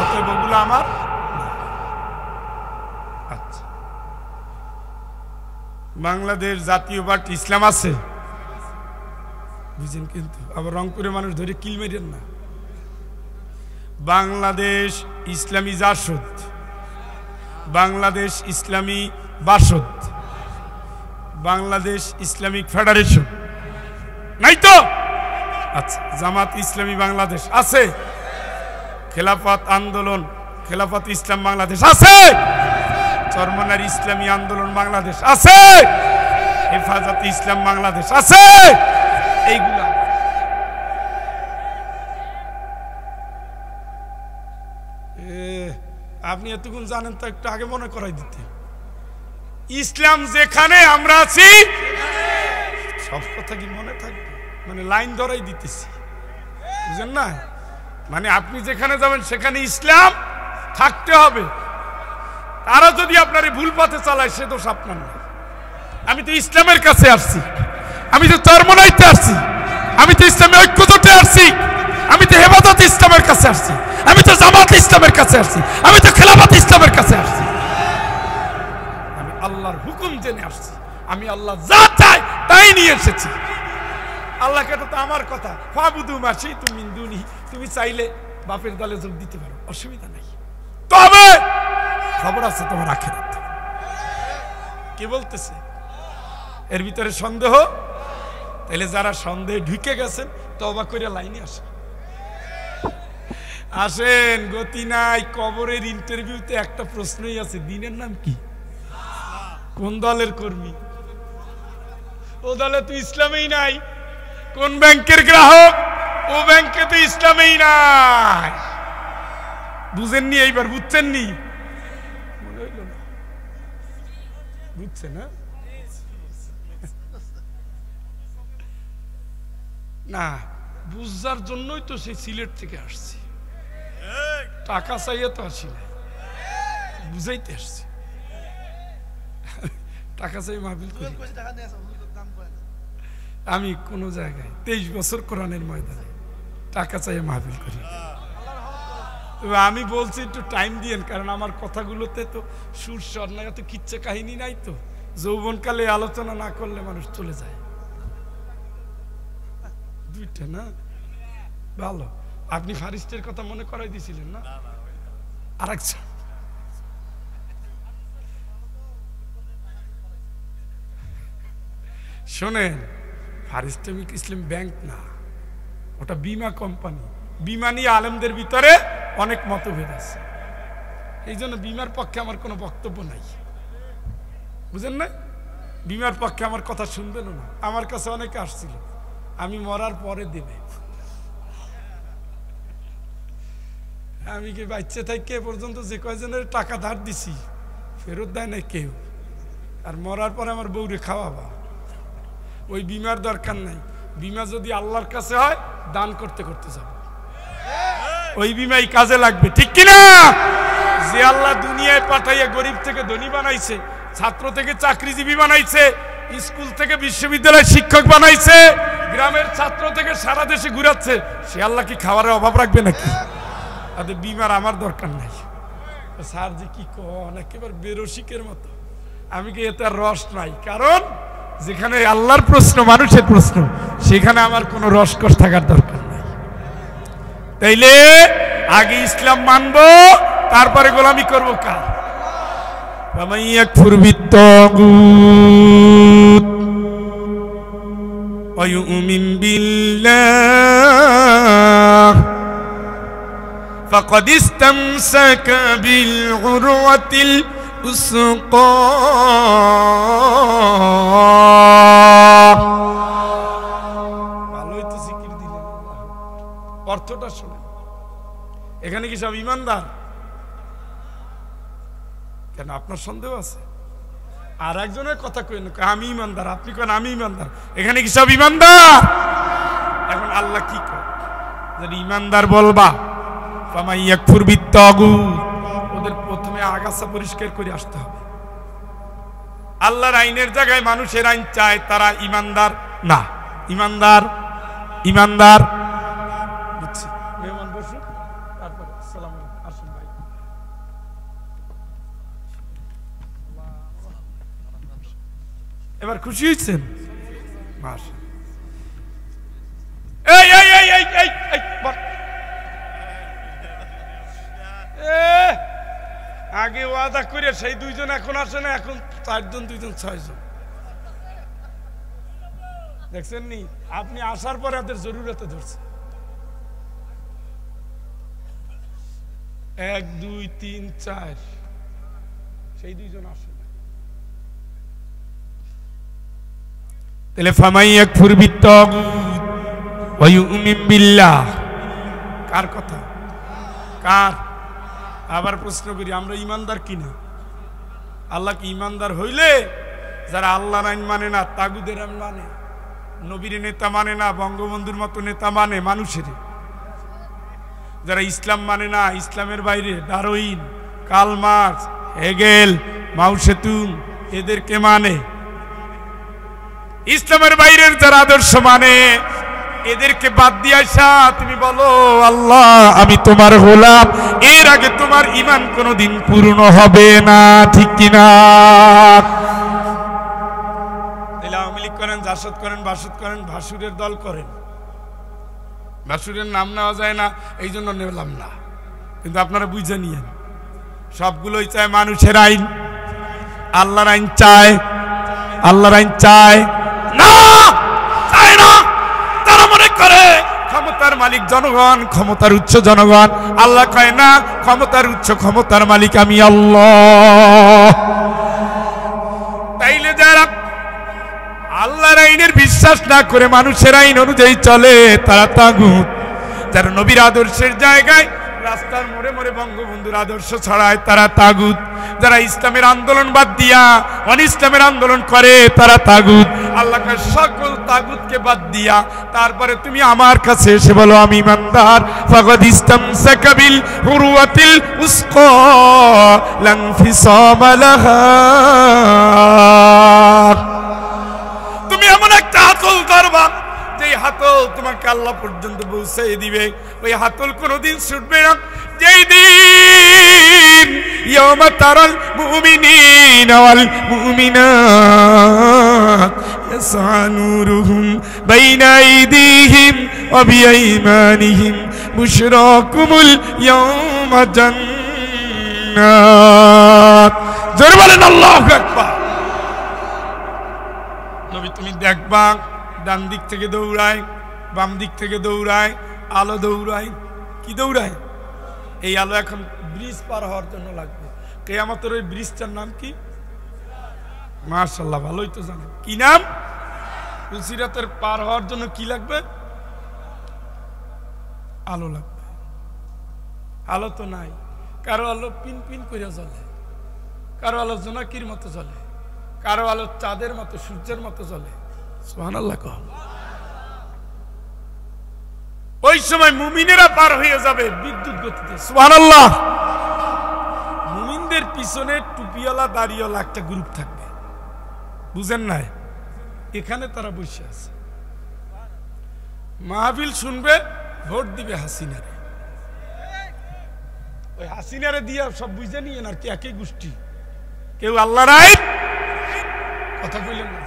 অতএব ওগুলো আমার। আচ্ছা, বাংলাদেশ জাতীয় পার্টি ইসলাম আছে? বুঝেন কিন্তু আবার রংপুরের মানুষ ধরে কিল মেরেন না। বাংলাদেশ ইসলামী জাসদ, বাংলাদেশ ইসলামী বাসদ, বাংলাদেশ ইসলামিক ফেডারেশন নাই তো? আচ্ছা, জামাত ইসলামী বাংলাদেশ আছে? খেলাফত আন্দোলন, খেলাফত ইসলাম বাংলাদেশ আছে? চরমনার ইসলামী আন্দোলন বাংলাদেশ আছে? হেফাজত ইসলাম বাংলাদেশ আছে? এইগুলা আপনি এতক্ষণ জানেন তো, একটু আগে মনে করাই দিতে। ইসলাম যেখানে আমরা আছি সব কথা কি মনে থাকবে? মানে লাইন ধরাই দিতেছি, বুঝেন না? মানে আপনি যেখানে যাবেন সেখানে ইসলাম থাকতে হবে। তারা যদি আপনার ভুল পথে চালায় সে দোষ আপনার না। আমি তো ইসলামের কাছে আসছি, আমি তো চরমনাইতে আসছি, আমি তো ইসলামে ঐক্য জোটে আসছি, আমি তো হেফাজত ইসলামের কাছে আসছি, আমি তো জামাত ইসলামের কাছে আসছি, আমি তো খেলাফত ইসলামের কাছে আসছি। আমি আল্লাহর হুকুম জেনে আসছি, আমি আল্লাহ যা চাই তাই নিয়ে এসেছি। আল্লাহকে তো আমার কথা, ফাবুদু মা শি'তুম মিন দুনিহি, তুমি চাইলে বাপের দলে যোগ দিতে পারো, অসুবিধা নাই, তবে খবর আছে তোমার আখিরাত। কে বলতেছে? এর ভিতরে সন্দেহ? তাহলে যারা সন্দেহে ঢুকে গেছেন তওবা করে লাইনে আসেন। আসেন, গতি নাই। কবরের ইন্টারভিউতে একটা প্রশ্নই আছে, দিনের নাম কি? কোন দলের কর্মী? ও দলে তো ইসলামেই নাই। কোন ব্যাংকের গ্রাহক? ও ব্যাংকে তো ইসলামেই নাই। বুঝেননি? এইবার বুঝছেননি? মনে হইল না বুঝছেন? না, বুঝার জন্যই তো সেই সিলেট থেকে আসছি, টাকা চাইয়ে তো আসি না, বুঝাইতে আসছি। টাকা চাই মাহফিল করি আমি কোন জায়গায়? 23 বছর কোরআনের ময়দানে টাকা চাইয়ে মাহফিল করি। আমি বলছি একটু টাইম দিয়েন, কারণ আমার কথাগুলোতে তো সুর স্বর নাই, এত কিচ্ছা কাহিনী নাই তো। যৌবনকালে আলোচনা না করলে মানুষ চলে যায়। দুইটা না ভালো। আপনি ফারিস্টের কথা মনে করাই দিয়েছিলেন না? আরেকজন শোনেন, ফারিস্টামিক ইসলাম ব্যাংক না, ওটা বিমা কোম্পানি। বিমা নিয়ে আলেমদের ভিতরে অনেক মতভেদ আছে, এই জন্য বিমার পক্ষে আমার কোনো বক্তব্য নাই, বুঝেন না? বিমার পক্ষে আমার কথা শুনবেন না। আমার কাছে অনেকে আসছিল, আমি মরার পরে দেবে। আমি কি বাচ্চা থেকে পর্যন্ত যে কয়জনের টাকা ধার দিছি ফেরত দেয় না কেউ, আর মরার পরে আমার বউরে খাওয়াবা, ওই বিমার দরকার নাই। বিমা যদি আল্লাহর কাছে হয় দান করতে করতে যাব, ওই বিমাই কাজে লাগবে, ঠিক কিনা? যে আল্লাহ দুনিয়ায় পাঠাইয়া গরিব থেকে ধনী বানাইছে, ছাত্র থেকে চাকরিজীবী বানাইছে, স্কুল থেকে বিশ্ববিদ্যালয় শিক্ষক বানাইছে, গ্রামের ছাত্র থেকে সারা দেশে ঘুরাচ্ছে, সে আল্লাহ কি খাবারের অভাব রাখবে নাকি? তাদের বিমার আমার দরকার নাই। স্যার যে কি কন, একেবারে বেরসিকের মতো। আমি কি এতে রস নাই, কারণ যেখানে আল্লাহর প্রশ্ন, মানুষের প্রশ্ন, সেখানে আমার কোনো রসকস থাকার দরকার নাই। তাইলে আগে ইসলাম মানবো, তারপরে গোলামি করবো কার? ফামান ইয়াকফুর বিত্তাগুত ওয়া ইউমিন বিল্লাহ ফাকাদ ইসতামসাকা বিল উরওয়াতিল উসকা। ভালোই তো জিকির দিলেন, অর্থটা শুনেন। এখানে কি সব ইমানদার? কেন আপনার সন্দেহ আছে? আর একজনের কথা কইন, আমি ইমানদার, আপনি কেন আমি ইমানদার। এখানে কি সব ইমানদার? এখন আল্লাহ কি কয়, যদি ইমানদার বলবা ফামান ইয়াকফুর বিত্তাগুত, ওদের প্রথমে আগাছা পরিষ্কার করে আসতে হবে। আল্লাহর আইনের জায়গায় মানুষের আইন চায়, তারা ইমানদার না। ইমানদার ইমানদার বুঝছি। মেহমান বসুন, তারপর আসসালামু আলাইকুম, আসুন ভাই। এবার খুশি হয়েছেন? এই এই এই এই এই এই আগে ওয়াদা করে সেই দুইজন এখন আসে না, এখন চারজন, দুইজন, ছয়জন। দেখছেন নি, আপনি আসার পরে এদের জরুরতে ধরছে। 1 2 3 4, সেই দুইজন আসে না। তাহলে ফামান ইয়াকফুর বিত্তাগুত ওয়া ইউমিন বিল্লাহ, কার কথা? কার? আবার প্রশ্ন করি, আমরা ইমানদার কিনা? আল্লাহ কি ইমানদার হইলে যারা আল্লাহর আইন মানে না, তাগুদের আইন মানে, নবীর নেতা মানে না, বঙ্গবন্ধুর মতো নেতা মানে, মানুষের যারা ইসলাম মানে না, ইসলামের বাইরে ডারউইন, কার্ল মার্কস, হেগেল, মাও সেতুং, এদেরকে মানে, ইসলামের বাইরের যারা আদর্শ মানে, এদেরকে বাদ দিয়ে আসা তুমি বলো আল্লাহ আমি তোমার গোলাম, এর আগে তোমার ঈমান কোনোদিন পূর্ণ হবে না, ঠিক কিনা? আওয়ামী লীগ করেন, জাসদ করেন, বাসদ করেন, ভাসুরের দল করেন, ভাসুরের নাম নেওয়া যায় না, এই জন্য নিলাম না, কিন্তু আপনারা বুঝে নিয়েন, সবগুলোই চায় মানুষের আইন, আল্লাহর আইন চায়, আল্লাহর আইন চায় না, চায় না। তারা মনে করে ক্ষমতার মালিক জনগণ, ক্ষমতার উচ্চ জনগণ। আল্লাহ কয় না, ক্ষমতার উচ্চ, ক্ষমতার মালিক আমি আল্লাহ। তাইলে যারা আল্লাহর আইনের বিশ্বাস না করে মানুষের আইন অনুযায়ী চলে, তারা তাগুত। যারা নবীর আদর্শের জায়গায় রাস্তার মোড়ে মোড়ে বঙ্গবন্ধুর আদর্শ ছড়ায়, তারা তাগুত। যারা ইসলামের আন্দোলন বাদ দিয়া অন ইসলামের আন্দোলন করে, তারা তাগুত। আল্লাহকে সকল তাগুতকে বাদ দিয়া তারপরে তুমি আমার কাছে এসে বলো আমি ইমানদার। ফাকাদ ইসতামসাকা বিল উরওয়াতিল উসকা লা ইনফিসামা লাহা। তুমি এমন একটা হাতল ধরবা, যে হাতল তোমাকে আল্লাহ পর্যন্ত পৌঁছে দিবে, ওই হাতল কোনোদিন ছুটবে না। যেই দিন ইয়াউমা তারাল মুমিনিনা ওয়াল মুমিনাত ইয়াসআ নূরুহুম বাইনা আইদিহিম ওয়া বিআইমানিহিম বুশরাকুমুল ইয়াউমা জান্নাত। জোরে বলেন আল্লাহু আকবার। নবী তুমি দেখবা, ডান দিক থেকে দৌড়ায়, বাম দিক থেকে দৌড়ায়, আলো দৌড়ায়। কি দৌড়ায়? এই আলো এখন ব্রিজ পার হওয়ার জন্য লাগবে। কিয়ামতের ওই ব্রিজটার নাম কি? মাশাআল্লাহ, ভালোই তো জানেন। কি নাম? পুলসিরাতের পার হওয়ার জন্য কি লাগবে? আলো লাগবে। আলো তো নাই। কারো আলো পিন পিন করে জ্বলে, কারো আলো জোনাকির মতো জ্বলে, কারো আলো চাঁদের মতো, সূর্যের মতো জ্বলে। সুবহানাল্লাহ। ওই সময় মুমিনেরা পার হয়ে যাবে বিদ্যুৎ গতিতে। সুবহানাল্লাহ। মুমিনদের পিছনে টুপিওয়ালা দাড়িওয়ালা একটা গ্রুপ থাকবে, বুঝেন নাই? এখানে তারা বসে আছে, মাহফিল শুনবে, ভোট দিবে হাসিনারে। ওই হাসিনারে দিয়া সব বুঝে নিয়ে আর কি একই গোষ্ঠী। কেউ আল্লাহর আইন কথা কইলেন না,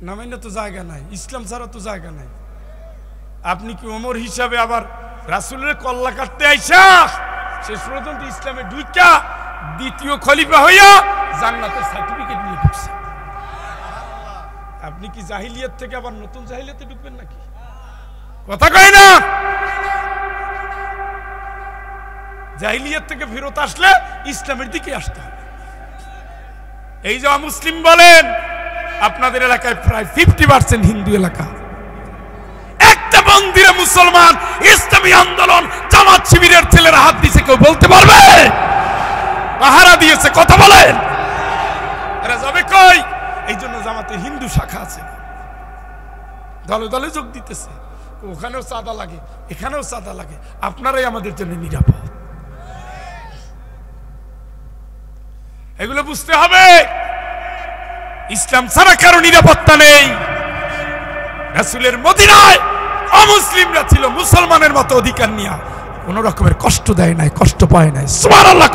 নামাইনা তো জায়গা নাই, ইসলাম ছাড়া তো জায়গা নাই। আপনি কি ওমর হিসাবে আবার রাসূলের কল্লা কাটতে আইসা শেষ পর্যন্ত ইসলামে ঢুকা দ্বিতীয় খলিফা হইয়া জান্নাতের সার্টিফিকেট নিয়ে ঢুকছে? আপনি কি জাহিলিয়াত থেকে আবার নতুন জাহিলিয়াতে ঢুকবেন নাকি? কথা কয় না। জাহিলিয়াত থেকে ফেরত আসলে ইসলামের দিকে আসতে হবে। এই যে মুসলিম বলেন, আপনাদের এলাকায় প্রায় 50% হিন্দু এলাকা। একটা মন্দিরে মুসলমান ইসলামী আন্দোলন জামাত শিবিরের ছেলেরা হাত দিয়েছে, কেউ বলতে পারবে? পাহারা দিয়েছে, কথা বলেন। এরা যাবে কই? এই জন্য জামাতে হিন্দু শাখা আছে, দলে দলে যোগ দিতেছে। ওখানেও চাঁদা লাগে, এখানেও চাঁদা লাগে। আপনারাই আমাদের জন্য নিরাপদ, এগুলো বুঝতে হবে। ইসলাম ছাড়া কারো নিরাপত্তা নেই। রাসূলের মদিনায় অমুসলিমরা ছিল মুসলমানের মতো অধিকার নিয়ে, কোন রকমের কষ্ট দেয় নাই, কষ্ট পায় নাই। সুবহানাল্লাহ।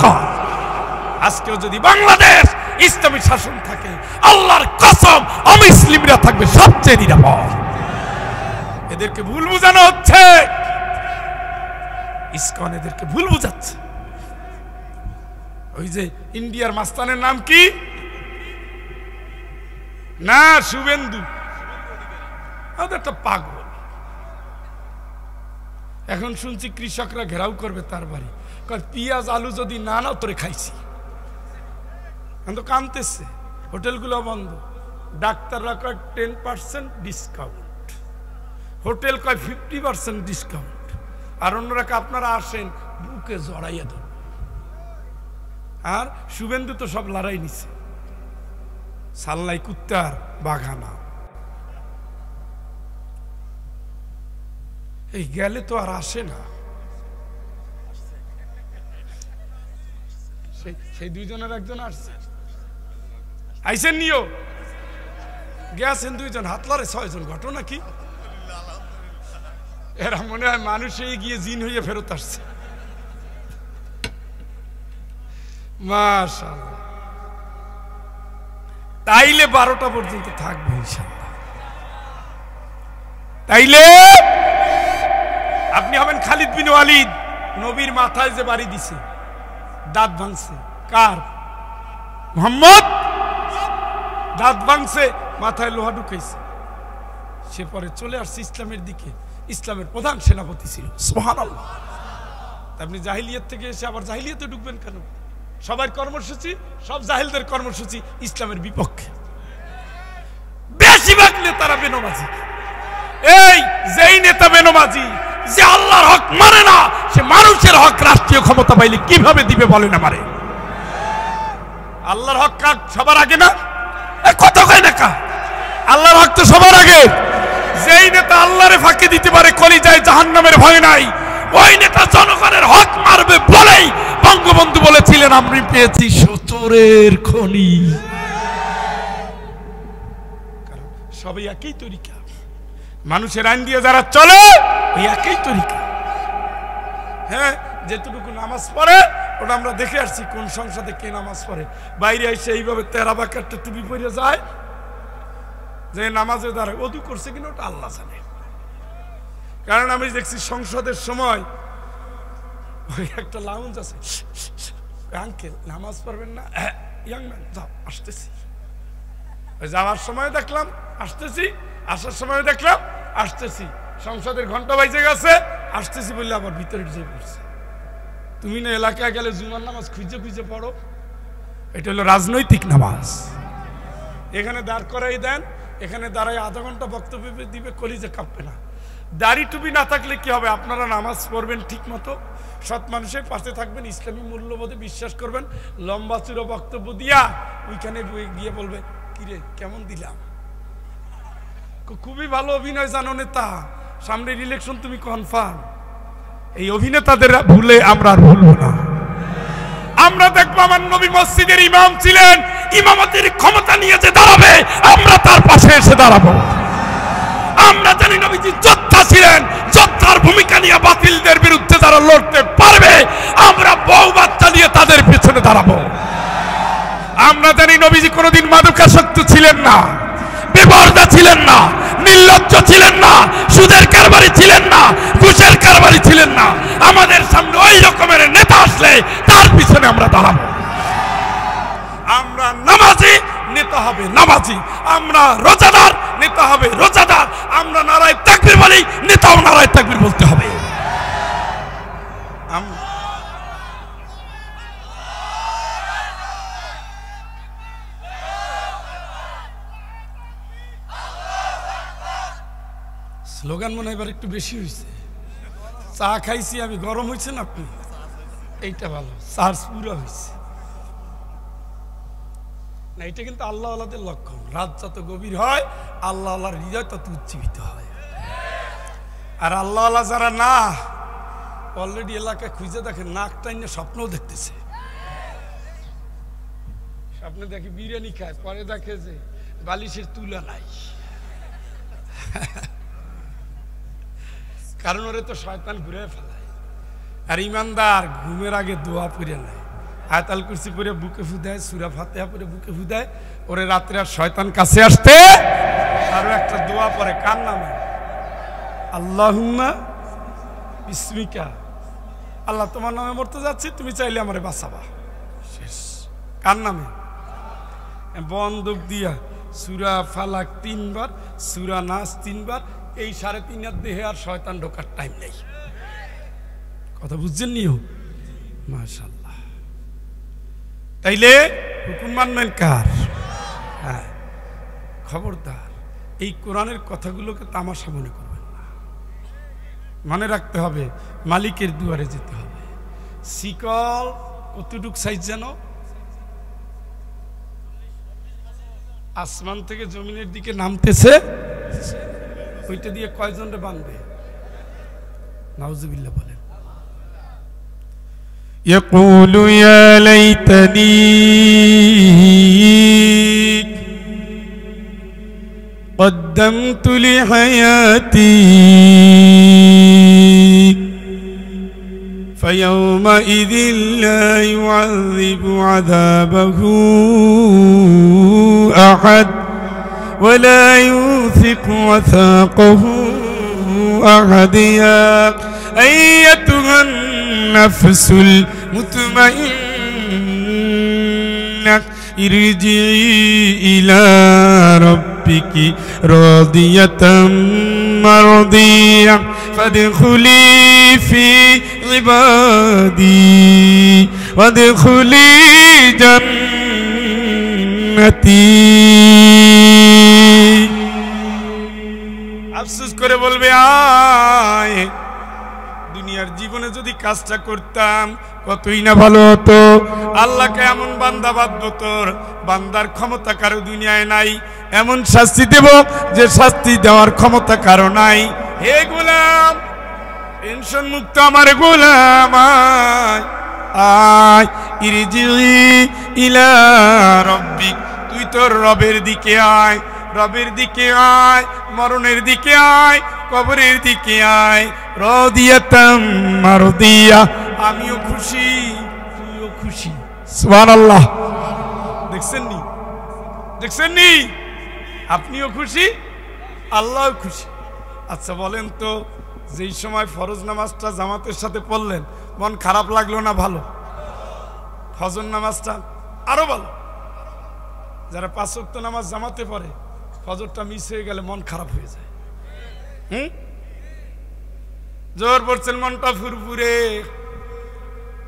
আজকেও যদি বাংলাদেশ ইসলামী শাসন থাকে, আল্লাহর কসম অমুসলিমরা থাকবে সবচেয়ে নিরাপদ। এদেরকে ভুল বোঝানো হচ্ছে, ইসকন এদেরকে ভুল বোঝাচ্ছে। ওই যে ইন্ডিয়ার মাস্তানের নাম কি না? শুভেন্দু। একটা পাগল। এখন শুনছি কৃষকরা ঘেরাও করবে তার বাড়ি, পিঁয়াজ আলু যদি না নাও তোরে খাইছি। কিন্তু কানতেছে, হোটেলগুলো বন্ধ, ডাক্তাররা কয় 10% ডিসকাউন্ট, হোটেল কয় 50% ডিসকাউন্ট, আর অন্যরা আপনারা আসেন বুকে জড়াইয়া দেন। আর শুভেন্দু তো সব লড়াই নিছে, সাল্লাই কুত্তার বাঘানা। এই গেলে তো আর আসে না। সেই দুইজনের একজন আসছে, আইসেন নিও, গেছেন দুইজন, হাতলারে 6 জন। ঘটনা কি? এরা মনে হয় মানুষে গিয়ে জিন হইয়া ফেরত আসছে। মাশাআল্লাহ। তাইলে 12টা পর্যন্ত থাকবে ইনশাআল্লাহ। তাইলে আপনি হবেন খালিদ বিন ওয়ালিদ। নবীর মাথায় যে বাড়ি দিছে, দাঁত ভাঙছে, কার? মুহাম্মদ। দাঁত ভাঙছে, মাথায় লোহা ঢুকাইছে, সে পরে চলে আসছে ইসলামের দিকে। ইসলামের প্রধান সেনাপতি ছিল। সুবহানাল্লাহ। আপনি জাহিলিয়াত থেকে এসে আবার জাহিলিয়াতে ঢুকবেন কেন? সবার কর্মসূচি, সব জাহিলদের কর্মসূচি ইসলামের বিপক্ষে। বেশিরভাগ নেতারা বেনমাজি। এই যেই নেতা বেনমাজি, যে আল্লাহর হক মানে না, সে মানুষের হক রাষ্ট্রীয় ক্ষমতা পাইলে কিভাবে দিবে বলেন আমারে? আল্লাহর হক কার সবার আগে না? কত কয় না কা? আল্লাহর হক তো সবার আগে। যেই নেতা আল্লাহরে ফাঁকি দিতে পারে, কলিজায় জাহান্নামের ভয় নাই, ওই নেতা জনগণের হক মারবে বলেই বঙ্গবন্ধু বলেছিলেন, আমি পেয়েছি সচরের খনি। সবই একই তরিকা, মানুষের আইন দিয়ে যারা চলে ওই একই তরিকা। হ্যাঁ, যেটুকু নামাজ পড়ে ওটা আমরা দেখে আসছি, কোন সংসদে কে নামাজ পড়ে। বাইরে এসে এইভাবে তেরা বাঁকা একটা টুপি পরে যায়, যে নামাজে দাঁড়ায়, ওদু করছে কিনা ওটা আল্লাহ জানে। কারণ আমি দেখছি সংসদের সময় ওই একটা লাউঞ্জ আছে, আঙ্কেল নামাজ পড়বেন না? ইয়াং ম্যান, যাও, আসতেছি। ওই যাওয়ার সময় দেখলাম আসতেছি, আসার সময় দেখলাম আসতেছি। সংসদের ঘন্টা বাজে গেছে, আসতেছি বললে আবার ভিতরে ঢুকে পড়ছে। তুমি না এলাকায় গেলে জুমার নামাজ খুঁজে খুঁজে পড়ো, এটা হলো রাজনৈতিক নামাজ। এখানে দাঁড় করাই দেন, এখানে দাঁড়ায় আধা ঘন্টা বক্তব্য দিবে, কলিজে কাঁপবে না। দাড়ি টুপি না থাকলে কি হবে? আপনারা নামাজ পড়বেন ঠিক মতো, সৎ মানুষের পাশে থাকবেন, ইসলামী মূল্যবোধে বিশ্বাস করবেন। লম্বা চূড়া বক্তব্য দিয়া ওইখানে গিয়ে বলবে, কিরে কেমন দিলাম? খুবই ভালো অভিনয় জানো নেতা, সামনের ইলেকশন তুমি কনফার্ম। এই অভিনেতাদের ভুলে আমরা আর ভুলবো না। আমরা দেখবো আমার নবী মসজিদের ইমাম ছিলেন, ইমামতির ক্ষমতা নিয়ে যে দাঁড়াবে আমরা তার পাশে এসে দাঁড়াবো। আমরা জানি নবীজি যোদ্ধা ছিলেন, যোদ্ধার ভূমিকা নিয়ে বাতিলদের বিরুদ্ধে যারা লড়তে পারবে আমরা বউ বাচ্চা নিয়ে তাদের পেছনে দাঁড়াবো। আমরা জানি নবীজি কোনোদিন মাদকাসক্ত ছিলেন না, বেপরদা ছিলেন না, নির্লজ্জ ছিলেন না, সুদের কারবারি ছিলেন না, ঘুষের কারবারি ছিলেন না। আমাদের সামনে ওই রকমের নেতা আসলে তার পিছনে আমরা দাঁড়াবো। আমরা নামাজি, নেতা হবে নামাজি। আমরা রোজাদার, নেতা হবে রোজাদার। আমরা নারায়ে তাকবীর বলি, নেতাও নারায়ে তাকবীর বলতে হবে। স্লোগান মনে হয় এবার একটু বেশি হয়েছে। চা খাইছি আমি, গরম হয়েছে না আপনি? এইটা ভালো, চার্জ পুরো হয়েছে না। এটা কিন্তু আল্লাহ আল্লাহদের লক্ষণ। রাত যত গভীর হয় আল্লাহ আল্লাহর হৃদয় তত উজ্জীবিত হয়। আর আল্লাহ আল্লাহ যারা না, অলরেডি এলাকায় খুঁজে দেখে নাক টাইনে স্বপ্নও দেখতেছে। স্বপ্নে দেখে বিরিয়ানি খায়, পরে দেখে যে বালিশের তুলা নাই। কারণ ওরে তো শয়তান ঘুরে ফেলায়। আর ইমানদার ঘুমের আগে দোয়া পড়ে নেয়, আয়াতুল কুরসি পড়ে বুকে ফুদায়, সূরা ফাতিহা পড়ে বুকে ফুদায়। ওরে রাত্রে আর শয়তান কাছে আসতে আরো একটা দোয়া পড়ে। কার নামে? আল্লাহুম্মা বিসমিকা। আল্লাহ তোমার নামে মরতে যাচ্ছি, তুমি চাইলে আমারে বাঁচাবা। শেষ। কার নামে? বন্দুক দিয়া সূরা ফালাক 3 বার, সূরা নাস 3 বার। এই 3.5 হাত দেহে আর শয়তান ঢোকার টাইম নেই। কথা বুঝছেন নিও? মাশাআল্লাহ। তাইলে হুকুম মানবেন কার? হ্যাঁ, খবরদার এই কোরআনের কথাগুলোকে তামাশা মনে করবেন না। মনে রাখতে হবে মালিকের দুয়ারে যেতে হবে। শিকল কতটুক সাইজ যেন? আসমান থেকে জমিনের দিকে নামতেছে, ওইটা দিয়ে কয়জনরে বাঁধবে? নাউজুবিল্লাহ বলেন। ইয়াকুলু ইয়া লাইতানি কদ্দামতু লিহায়াতি ফায়াউমাইযিন লা ইউআযযিবু আযাবাহু আহাদ ولا يوثق وثاقه أحد. يا أيتها النفس المطمئنة ارجعي إلى ربك راضية مرضية فادخلي في عبادي وادخلي جنتي. আফসোস করে বলবে, আয় দুনিয়ার জীবনে যদি কাজটা করতাম কতই না ভালো হতো। আল্লাহকে এমন বান্দা বাঁধবো, তোর বান্দার ক্ষমতা কারো দুনিয়ায় নাই। এমন শাস্তি দেব যে শাস্তি দেওয়ার ক্ষমতা কারো নাই। হে গোলাম, টেনশন মুক্ত আমার গোলাম, আয় ইরজিই ইলা রব্বিক, তুই তোর রবের দিকে আয়। রবের দিকে আয়, মরণের দিকে আয়, কবরের দিকে আয়। রাদিয়াতাম মারদিয়া, আমিও খুশি তুইও খুশি। সুবহানাল্লাহ। দেখছেন নি? দেখছেন নি? আপনিও খুশি, আল্লাহও খুশি। আচ্ছা বলেন তো, যেই সময় ফরজ নামাজটা জামাতের সাথে পড়লেন মন খারাপ লাগলো না ভালো? ফজর নামাজটা আরো ভালো। যারা 5 ওয়াক্ত নামাজ জামাতে পড়ে, ফজরটা মিস হয়ে গেলে মন খারাপ হয়ে যায়। জোর পড়ছেন, মনটা ফুরফুরে,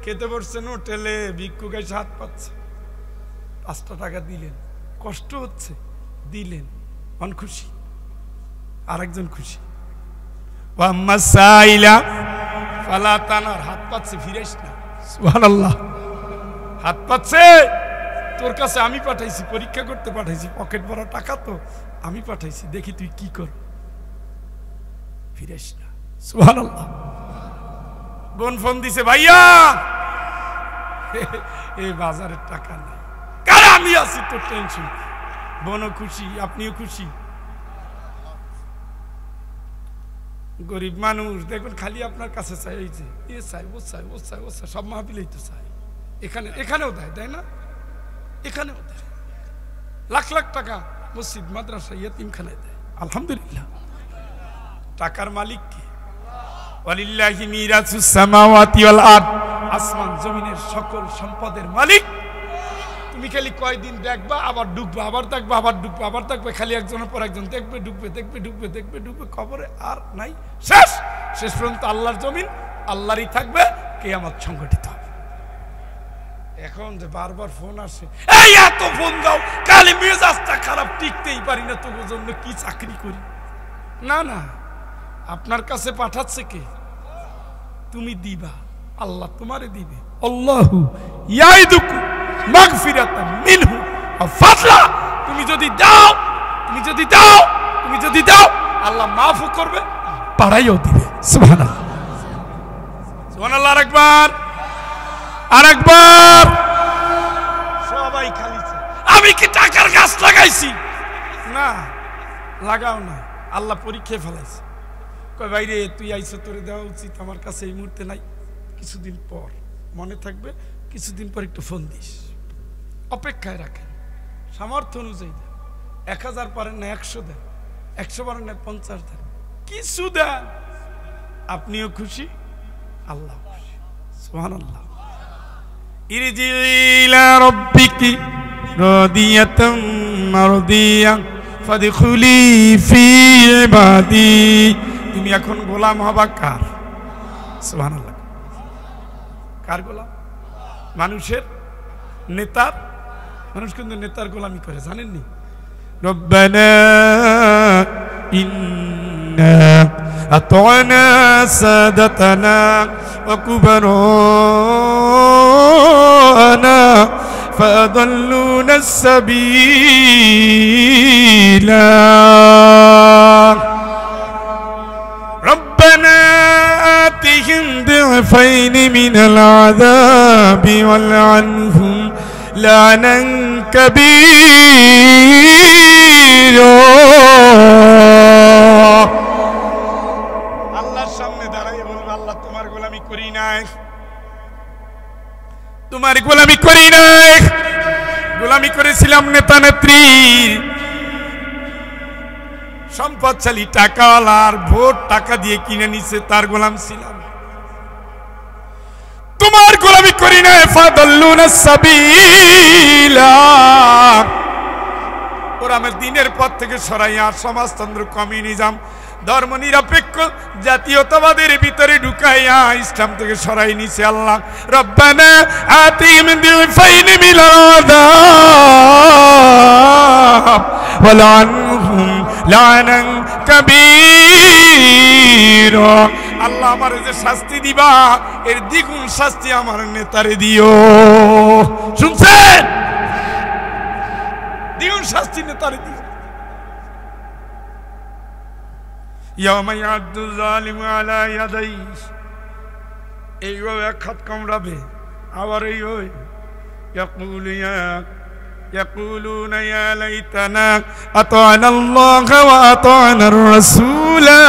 খেতে পড়ছেন হোটেলে, ভিক্ষুক এসে হাত পাচ্ছে, 5টা টাকা দিলেন, কষ্ট হচ্ছে, দিলেন, মন খুশি, আরেকজন খুশি। ওয়াম্মা সাইলা ফালা তানার, হাত পাচ্ছে ফিরাইস না। সুবহানাল্লাহ। হাত পাচ্ছে, তোর কাছে আমি পাঠাইছি, পরীক্ষা করতে পাঠাইছি, পকেট ভরা টাকা তো আমি পাঠাইছি, দেখি তুই কি কর, ফিরিস না। সুবহানাল্লাহ। বোন ফোন দিছে, ভাইয়া এই বাজারের টাকা নাই, কারণ আমি আছি তো টেনশন। বোনও খুশি, আপনিও খুশি। গরিব মানুষ দেখবেন খালি আপনার কাছে চাই, এই যে এ চাই, ও চাই, ও চাই, ও চাই, সব মাহফিলেই তো চাই। এখানেও দেয়, দেয় না? এখানেও দেয়। লাখ লাখ টাকা মসজিদ, মাদ্রাসা, ইয়েতিমখানায় দেয়। আলহামদুলিল্লাহ। টাকার মালিক কে? ওয়ালিল্লাহি মিরাসুস সামাওয়াতি ওয়াল আরদ। আসমান জমিনের সকল সম্পদের মালিক। তুমি খালি কয়দিন দেখবা, আবার ডুববা, আবার দেখবা, আবার ডুববা, আবার দেখবে, খালি একজনের পর একজন দেখবে, ডুববে, দেখবে, ডুববে, দেখবে, ডুববে, খবরে আর নাই, শেষ। শেষ পর্যন্ত আল্লাহর জমিন আল্লাহরই থাকবে, কিয়ামত সংগঠিত হবে। এখন যে বারবার ফোন আসে, এই এত ফোন দাও, কালি মেজাজটা খারাপ, টিকতেই পারি না, তোর জন্য কি চাকরি করি? না না, আপনার কাছে পাঠাচ্ছে কে? তুমি দিবা, আল্লাহ তোমারে দিবে। আল্লাহু ইয়াইদুকু মাগফিরাতান মিনহু ওয়া ফাদলা। তুমি যদি দাও, তুমি যদি দাও, তুমি যদি দাও, আল্লাহ মাফও করবে, বাড়াইও দিবে। সুবহানাল্লাহ, সুবহানাল্লাহ। আরেকবার, আরেকবার। সবাই খালিছে, আমি কি টাকার গাছ লাগাইছি? না, লাগাও না, আল্লাহ পরীক্ষায় ফেলাইছে। কয় ভাইরে, তুই আইসো, তোরে দেওয়া উচিত, আমার কাছে এই মুহূর্তে নাই, কিছুদিন পর মনে থাকবে, কিছুদিন পর একটু ফোন দিস। অপেক্ষায় রাখেন, সামর্থ্য অনুযায়ী দেন। 1000 পারেন না 100 দেন, 100 পারেন না 50 দেন, কিছু দেন, আপনিও খুশি, আল্লাহ খুশি। সুবহানাল্লাহ। ইরজি ইলা রাব্বিকি রাদিয়াতাম মারদিয়া ফাদখুলি ফি ইবাদি। তুমি এখন গোলাম হবা কার? সুবহানাল্লাহ। কার গোলাম? মানুষের, নেতার? মানুষ কিন্তু নেতার গোলামি করে, জানেননি? রব্বানা ইন্না আতানা সাদাতানা ওয়া কুবারানা ফাদাল্লুনা সাবিলা। রব্বানা আতিহিম দি'ফাইনি মিনাল আযাবি ওয়ালআনহুম লানান কাবীরা। আল্লাহর সামনে দাঁড়াই বলবে, আল্লাহ তোমার গোলামি করি নাই, তোমার গোলামি করি নাই, গোলামি করেছিলাম নেতা নেত্রীর, সম্পদশালী টাকাওয়ালার ভোট টাকা দিয়ে কিনে নিছে, তার গোলাম ছিলাম, তোমার গোলামি করি না। ফাদাল্লুনা সাবিলা। ওরা আমার দিনের পথ থেকে সরাইয়া সমাজতন্ত্র, কমিউনিজম, ধর্ম নিরপেক্ষ জাতীয়তাবাদের ভিতরে ঢুকাইয়া ইসলাম থেকে সরাই নিছে। আল্লাহ রব্বানা আতিহিম দি'ফাইনি মিনাল আযাব ওয়ালআনহুম লানান কাবীরা। আল্লাহ আমার যে শাস্তি দিবা, এর দ্বিগুণ শাস্তি আমার নেতারে দিও। শুনছেন? দ্বিগুণ শাস্তি নেতারে দিও। ইয়াউমা ইয়াদু যালিমু আলা ইয়াদাই। এইভাবে এক হাত কামড়াবে, আবার এই ওই ইয়াকুলুনা ইয়া লাইতানা আতা'না আল্লাহ ওয়া আতা'না আর-রাসূলা।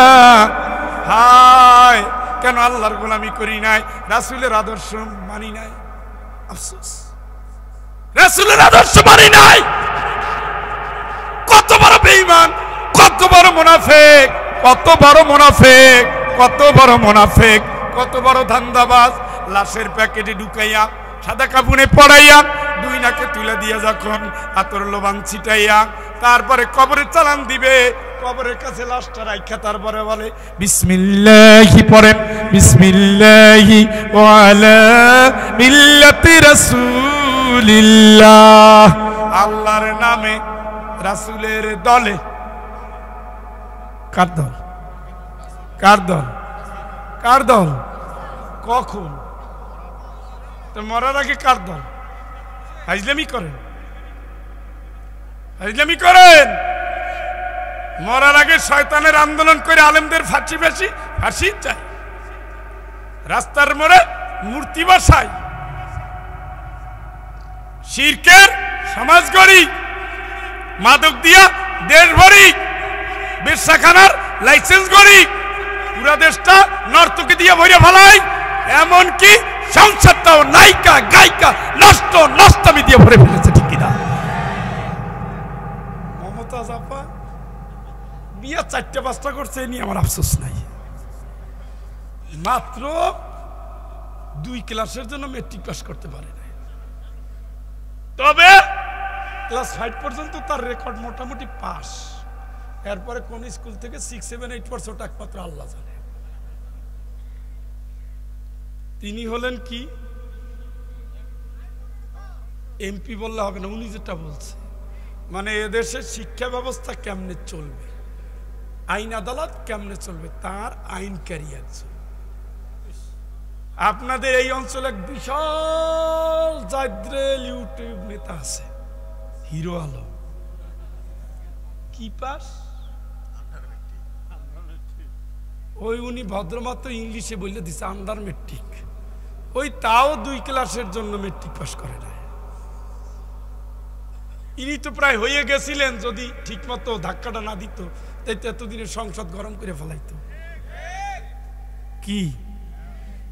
হায়, কেন আল্লাহর গোলামি করি নাই, রাসূলের আদর্শ মানি নাই, আফসোস, রাসূলের আদর্শ মানি নাই। কত বড় বেঈমান, কত বড় মুনাফিক, কত বড় মুনাফিক, কত বড় মুনাফিক, কত বড় ধান্দাবাজ। লাশের প্যাকেটে ঢুকাইয়া, সাদা কাপড়ে পড়াইয়া, দুই নাকে তুলে দিয়া যখন আতর লোবান ছিটাইয়া, তারপরে কবরে চালান দিবে, কবরের কাছে লাশটা রাইখা তারপরে বলে বিসমিল্লাহি পড়েন, বিসমিল্লাহি ওয়া আলা মিল্লাতি রাসূলিল্লাহ। আল্লাহর নামে, রাসূলের দলে। কার দল? কার দল? কার দল? কখন? তো মরার আগে কার দল? ফাজলামি করেন, ফাজলামি করেন। মরার আগে শয়তানের আন্দোলন করে আলেমদের ফাঁসি চাই, রাস্তার মোড়ে মূর্তি বসাই, শিরকের সমাজ গড়ি, মাদক দিয়া দেশ ভরি, বেশ্যাখানার লাইসেন্স গড়ি, পুরা দেশটা নর্তকী দিয়ে ভরে ফেলাই, এমনকি সংসারটাও নায়িকা গায়িকা নষ্টামি দিয়ে ভরে ফেলেছে, ঠিক কিনা? মমতাজ আপা বিয়া 4টা-5টা করছে, এ নিয়ে আমার আফসোস নাই। মাত্র 2 ক্লাসের জন্য মেট্রিক পাস করতে পারে না, তবে ক্লাস 5 পর্যন্ত তার রেকর্ড মোটামুটি পাস। এরপরে কোন স্কুল থেকে 6, 7, 8 পড়ছে ওটা একমাত্র আল্লাহ জানে। তিনি হলেন কি এমপি বললে হবে না, উনি যেটা বলছে মানে এদেশের শিক্ষা ব্যবস্থা কেমনে চলবে, আইন আদালত কেমনে চলবে, তার আইন ক্যারিয়ার। আপনাদের এই অঞ্চলে এক বিশাল জাদ্রেল ইউটিউব নেতা আছে, হিরো আলম। কি পাস? ওই উনি ভদ্রমাত্র ইংলিশে বললে দিছে আন্ডার মেট্রিক, ওই তাও 2 ক্লাসের জন্য মেট্রিক পাস করে না। ইনি তো প্রায় হয়ে গেছিলেন, যদি ঠিক মতো ধাক্কাটা না দিত তাই তো এতদিনের সংসদ গরম করে ফেলাইতো। কি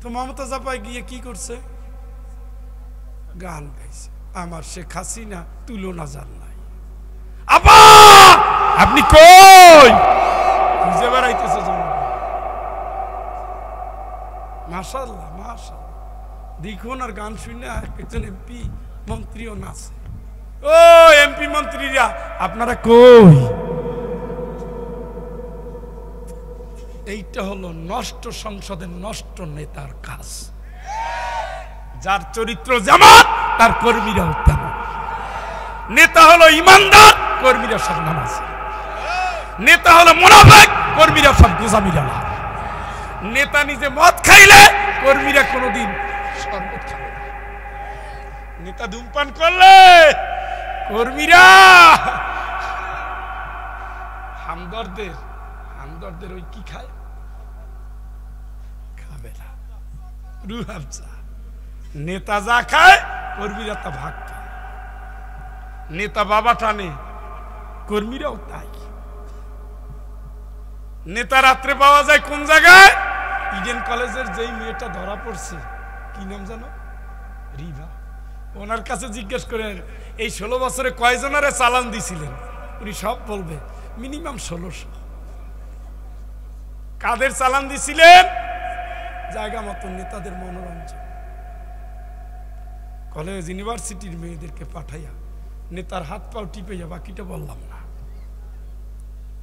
তো মমতা জাপায় গিয়ে কি করছে? গান গাইছে, আমার শেখ হাসিনা তুলনা জান নাই। আপা আপনি কই? খুঁজে বেড়াইতেছে জনগণ। মাশাআল্লাহ মাশাআল্লাহ, দেখুন আর গান শুনে একজন এমপি মন্ত্রীও নাচে। ও এমপি মন্ত্রীরা আপনারা কই? এইটা হলো নষ্ট সংসদের নষ্ট নেতার কাজ। যার চরিত্র যেমন তার কর্মীরাও তেমন। নেতা হলো ইমানদার, কর্মীরা সব নামাজি। নেতা হলো মুনাফিক, কর্মীরা সব গোজামিরা। নেতা নিজে মদ খাইলে কর্মীরা কোনোদিন শরবত খাবে না। নেতা ধূমপান করলে কর্মীরা হামদর্দের ওই কি খায়, খাবে না, রুহাবজা। নেতা যা খায় কর্মীরা তা ভাগ খায়। নেতা বাবা টানে, কর্মীরাও তাই। নেতা রাত্রে পাওয়া যায় কোন জায়গায়? ইডেন কলেজের যেই মেয়েটা ধরা পড়ছে, কি নাম জানো? রিভা। ওনার কাছে জিজ্ঞেস করেন এই 16 বছরে কয়জনারে চালান দিছিলেন? উনি সব বলবে, মিনিমাম 1600। কাদের চালান দিছিলেন? জায়গা মতো নেতাদের মনোরঞ্জন। কলেজ ইউনিভার্সিটির মেয়েদেরকে পাঠাইয়া নেতার হাত পাও টিপে বাকিটা বললাম না।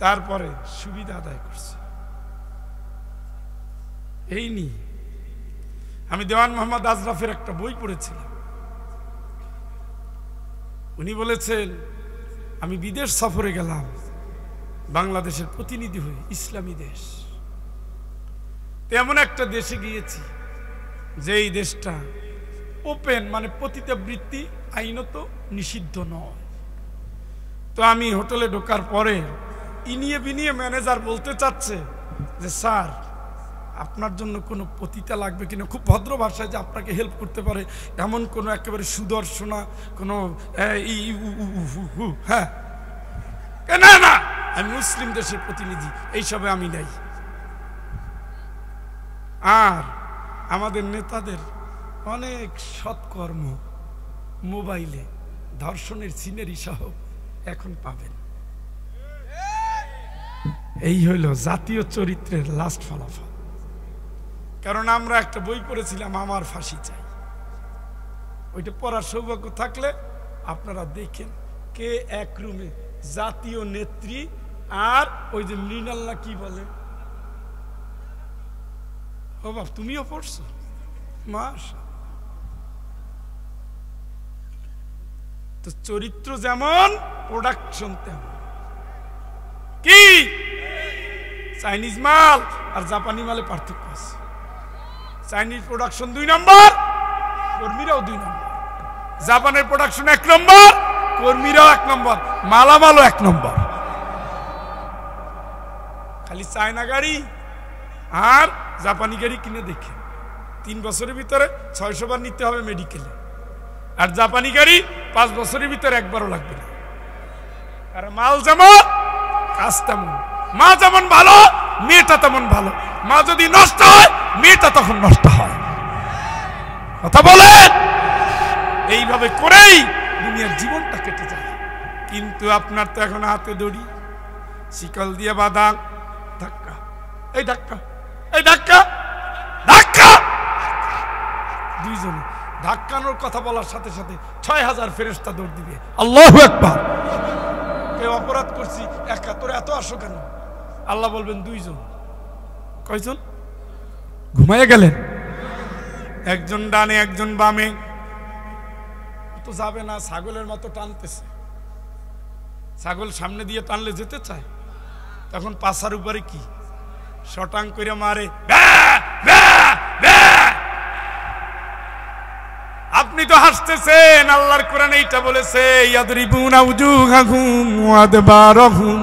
তারপরে সুবিধা আদায় করছে। এই নিয়ে আমি দেওয়ান মোহাম্মদ আজরাফের একটা বই পড়েছিলাম। উনি বলেছেন আমি বিদেশ সফরে গেলাম বাংলাদেশের প্রতিনিধি হয়ে, ইসলামী দেশ। তেমন একটা দেশে গিয়েছি যেই দেশটা ওপেন, মানে পতিতাবৃত্তি আইনত নিষিদ্ধ নয়। তো আমি হোটেলে ঢোকার পরে ইনিয়ে বিনিয়ে ম্যানেজার বলতে চাচ্ছে যে স্যার আপনার জন্য কোনো পতিতা লাগবে কিনা, খুব ভদ্র ভাষায় যে আপনাকে হেল্প করতে পারে এমন কোনো একেবারে সুদর্শনা কোনো হ্যাঁ না না, আমি মুসলিম দেশের প্রতিনিধি, এইসবে আমি নাই। আর আমাদের নেতাদের অনেক সৎকর্ম মোবাইলে ধর্ষণের সিনারি সহ এখন পাবেন। এই হইল জাতীয় চরিত্রের লাস্ট ফলাফল। কারণ আমরা একটা বই পড়েছিলাম, আমার ফাঁসি চাই। ওইটা পড়ার সৌভাগ্য থাকলে আপনারা দেখেন কে এক রুমে জাতীয় নেত্রী আর ওই যে মৃণাল কি বলে, ও বাপ তুমিও পড়ছো, মাশাআল্লাহ। তো চরিত্র যেমন প্রোডাকশন তেমন। কি চাইনিজ মাল আর জাপানি মালে পার্থক্য আছে। চাইনিজ প্রোডাকশন 2 নম্বর, কর্মীরাও 2 নম্বর। জাপানের প্রোডাকশন 1 নম্বর, কর্মীরাও 1 নম্বর, মালামালও 1 নম্বর। খালি চায়না গাড়ি আর জাপানি গাড়ি কিনে দেখে 3 বছরের ভিতরে 600 বার নিতে হবে মেডিকেলে, আর জাপানি গাড়ি 5 বছরের ভিতরে একবারও লাগবে না। আর মাল যেমন কাজ তেমন, মা যেমন ভালো মেয়েটা তেমন ভালো। মা যদি নষ্ট হয় মেয়েটা তখন নষ্ট হয়। কথা বলেন, এইভাবে করেই দুনিয়ার জীবনটা কেটে যায়। কিন্তু আপনার তো এখন হাতে দড়ি, শিকল দিয়ে বাঁধা, ধাক্কা, এই ধাক্কা, এই ধাক্কা, ধাক্কা, দুইজনে ধাক্কানোর কথা বলার সাথে সাথে 6000 ফেরেশতা দৌড় দিবে। আল্লাহু আকবার। কেউ অপরাধ করছি, একা, তোর এত আসো কেন? আল্লাহ বলবেন 2 জন। কয়জন? ঘুমাইয়া গেলেন? একজন ডানে একজন বামে। তো যাবে না, ছাগলের মতো টানতেছে। ছাগল সামনে দিয়ে টানলে যেতে চায়, তখন পাছার উপরে কি শটাং করে মারে। আপনি তো হাসতেছেন, আল্লাহর কোরআন এইটা বলেছে, ইয়াদরিবুনা উজুহাহুম ওয়া আদবারহুম।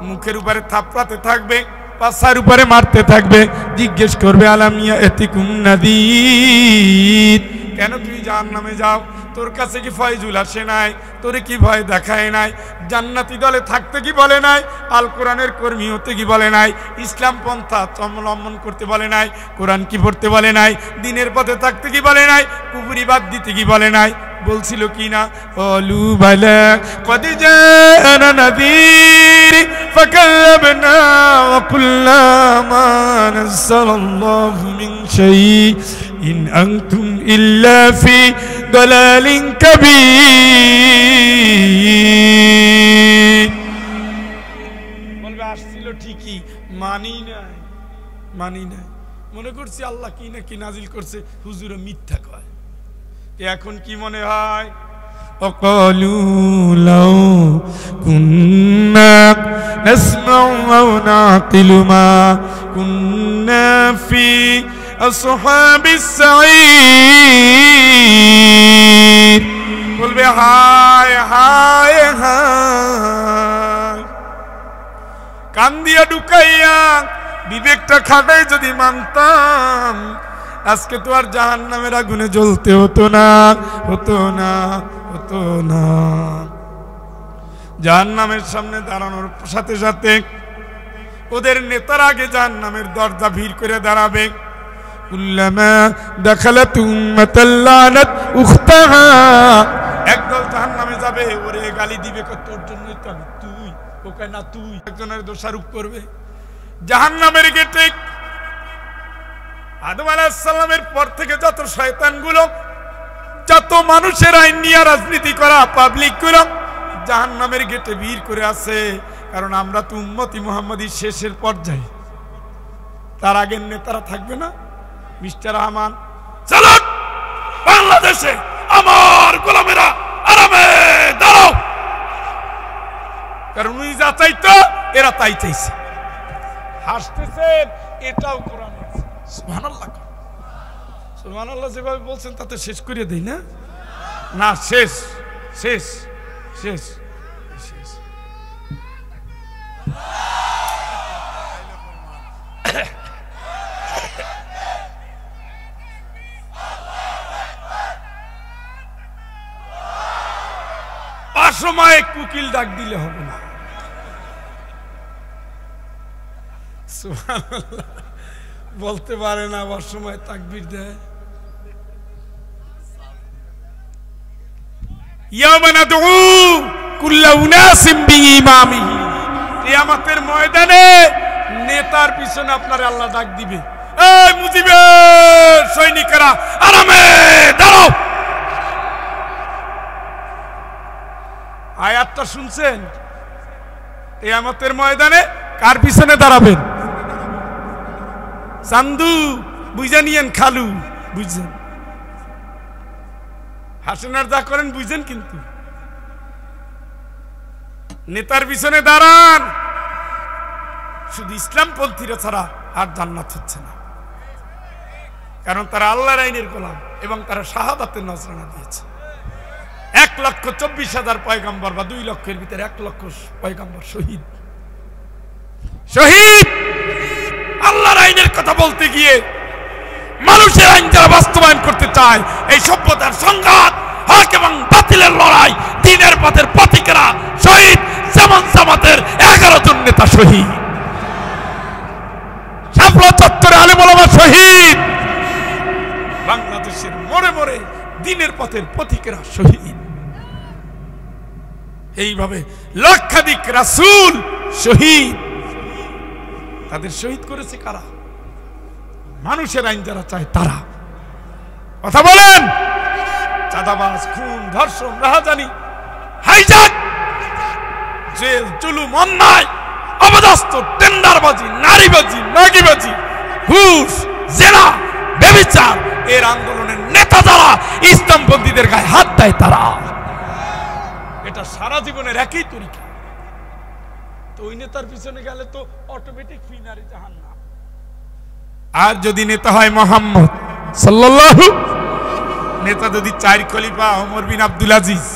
মুখের উপরে থাপড়াতে থাকবে, পাছার উপরে মারতে থাকবে, জিজ্ঞেস করবে আলামিয়া এতিকুম নাদির, কেন তুই জাহান্নামে যাও? তোর কাছে কি ফয়জুল আসে নাই? তোরে কি ভয় দেখায় নাই? জান্নাতি দলে থাকতে কি বলে নাই? আল কোরআনের কর্মী হতে কি বলে নাই? ইসলাম পন্থা অবলম্বন করতে বলে নাই? কোরআন কি পড়তে বলে নাই? দিনের পথে থাকতে কি বলে নাই? কুফরি বাদ দিতে কি বলে নাই? বলছিল কি না? অলু বালা কদ জানা নাযীর ফাকাযাবনা ওয়া কুল্লা মা নাযালাল্লাহু মিন শাই ইন আনতুম ইল্লা ফি দালালিন কাবীর। বলবে আসছিল ঠিকই, মানি নাই, মানি নাই, মনে করছি আল্লাহ কি না কি নাজিল করছে, হুজুরে মিথ্যা কয়। এখন কি মনে হয়? وقالوا لو كنا نسمع أو نعقل ما كنا في أصحاب السعير। বলবে হায় হায় হায়, কান দিয়া ঢুকাইয়া বিবেকটা খাটাই যদি মানতাম, আজকে তো আর জাহান্নামের আগুনে জ্বলতে হতো না, হতো না, হতো না। জাহান্নামের সামনে দাঁড়ানোর সাথে সাথে ওদের নেতার আগে জাহান্নামের দরজা ভিড় করে দাঁড়াবে। কুল্লামা দাখালাত উম্মাতাল লানাত উখতাহা, একদল জাহান্নামে যাবে, ওরে গালি দিবে, তোর জন্যই তো আমি, তুই ওকে না, তুই একজনের দোষারোপ করবে। জাহান্নামের গেটে আদম আলাইহিস সালামের পর থেকে যত শয়তানগুলো, যত মানুষের আইন নিয়ে রাজনীতি করা পাবলিক গুলো জাহান্নামের গেটে ভিড় করে আছে। কারণ আমরা তো উম্মতি মুহাম্মাদীর শেষের পর্যায়ে, তার আগের নেতারা থাকবে না। মিস্টার রহমান, চলো বাংলাদেশে আমার গোলামেরা আরামে দাঁড়াও, কারণ উনি যা চাইতো এরা তাই চাইছে। হাসতেছেন, এটাও কোরআন। সুবহানাল্লাহ, সুবহানাল্লাহ যেভাবে বলছেন তাতে শেষ করে দেই না? না, শেষ শেষ শেষ শেষ। অসময়ে কুকিল ডাক দিলে হবে না। সুবহানাল্লাহ, বলতে পারে না, অসময়ে তাকবীর দেয়। ইয়াওমা নাদউ কুল্লা উনাসিম বিইমামিহি, কিয়ামতের ময়দানে নেতার পিছনে আপনার আল্লাহ ডাক দিবে, এই মুজিবের সৈনিকেরা আরামে দাঁড়াও। আয়াতটা শুনছেন? কিয়ামতের ময়দানে কার পিছনে দাঁড়াবেন? চান্দু বুঝে নিয়েন, খালু বুঝছেন, হাসিনার যা করেন বুঝছেন, কিন্তু নেতার পিছনে দাঁড়ান। শুধু ইসলামপন্থীরা ছাড়া আর জান্নাত হচ্ছে না, কারণ তারা আল্লাহর আইনের গোলাম এবং তারা শাহাদাতের নজরানা দিয়েছে। 1,24,000 পয়গম্বর বা 2 লক্ষের ভিতরে 1 লক্ষ পয়গম্বর শহীদ। শহীদ আল্লাহর আইনের কথা বলতে গিয়ে মানুষের আইন যারা বাস্তবায়ন করতে চায়, এই সভ্যতার সংঘাত, হক এবং বাতিলের লড়াই, দ্বীনের পথের পথিকেরা শহীদ। যেমন জামাতের 11 জন নেতা শহীদ, শাপলা চত্বরে আলেম ওলামা শহীদ, বাংলাদেশের মোড়ে মোড়ে দ্বীনের পথের পথিকেরা শহীদ। এইভাবে লক্ষাধিক রাসূল শহীদ। তাদের শহীদ করেছে কারা? মানুষের আইন যারা চায় তারা। কথা বলেন। চাঁদাবাজ, খুন, ধর্ষণ, রাহাজানি, হাইজ্যাক, জেল, জুলুম, অন্যায়, অবদস্ত, টেন্ডারবাজি, নারীবাজি, নাগিবাজি, ঘুষ, জেনা, ব্যভিচার, এর আন্দোলনের নেতা যারা ইসলামপন্থীদের গায়ে হাত দেয় তারা। এটা সারা জীবনের একই তরিকা। তো ওই নেতার পিছনে গেলে তো অটোমেটিক ফিনারি জাহান্নাম। আর যদি নেতা হয় মুহাম্মদ সাল্লাল্লাহু, নেতা যদি 4 খলিফা ওমর বিন আব্দুল আজিজ,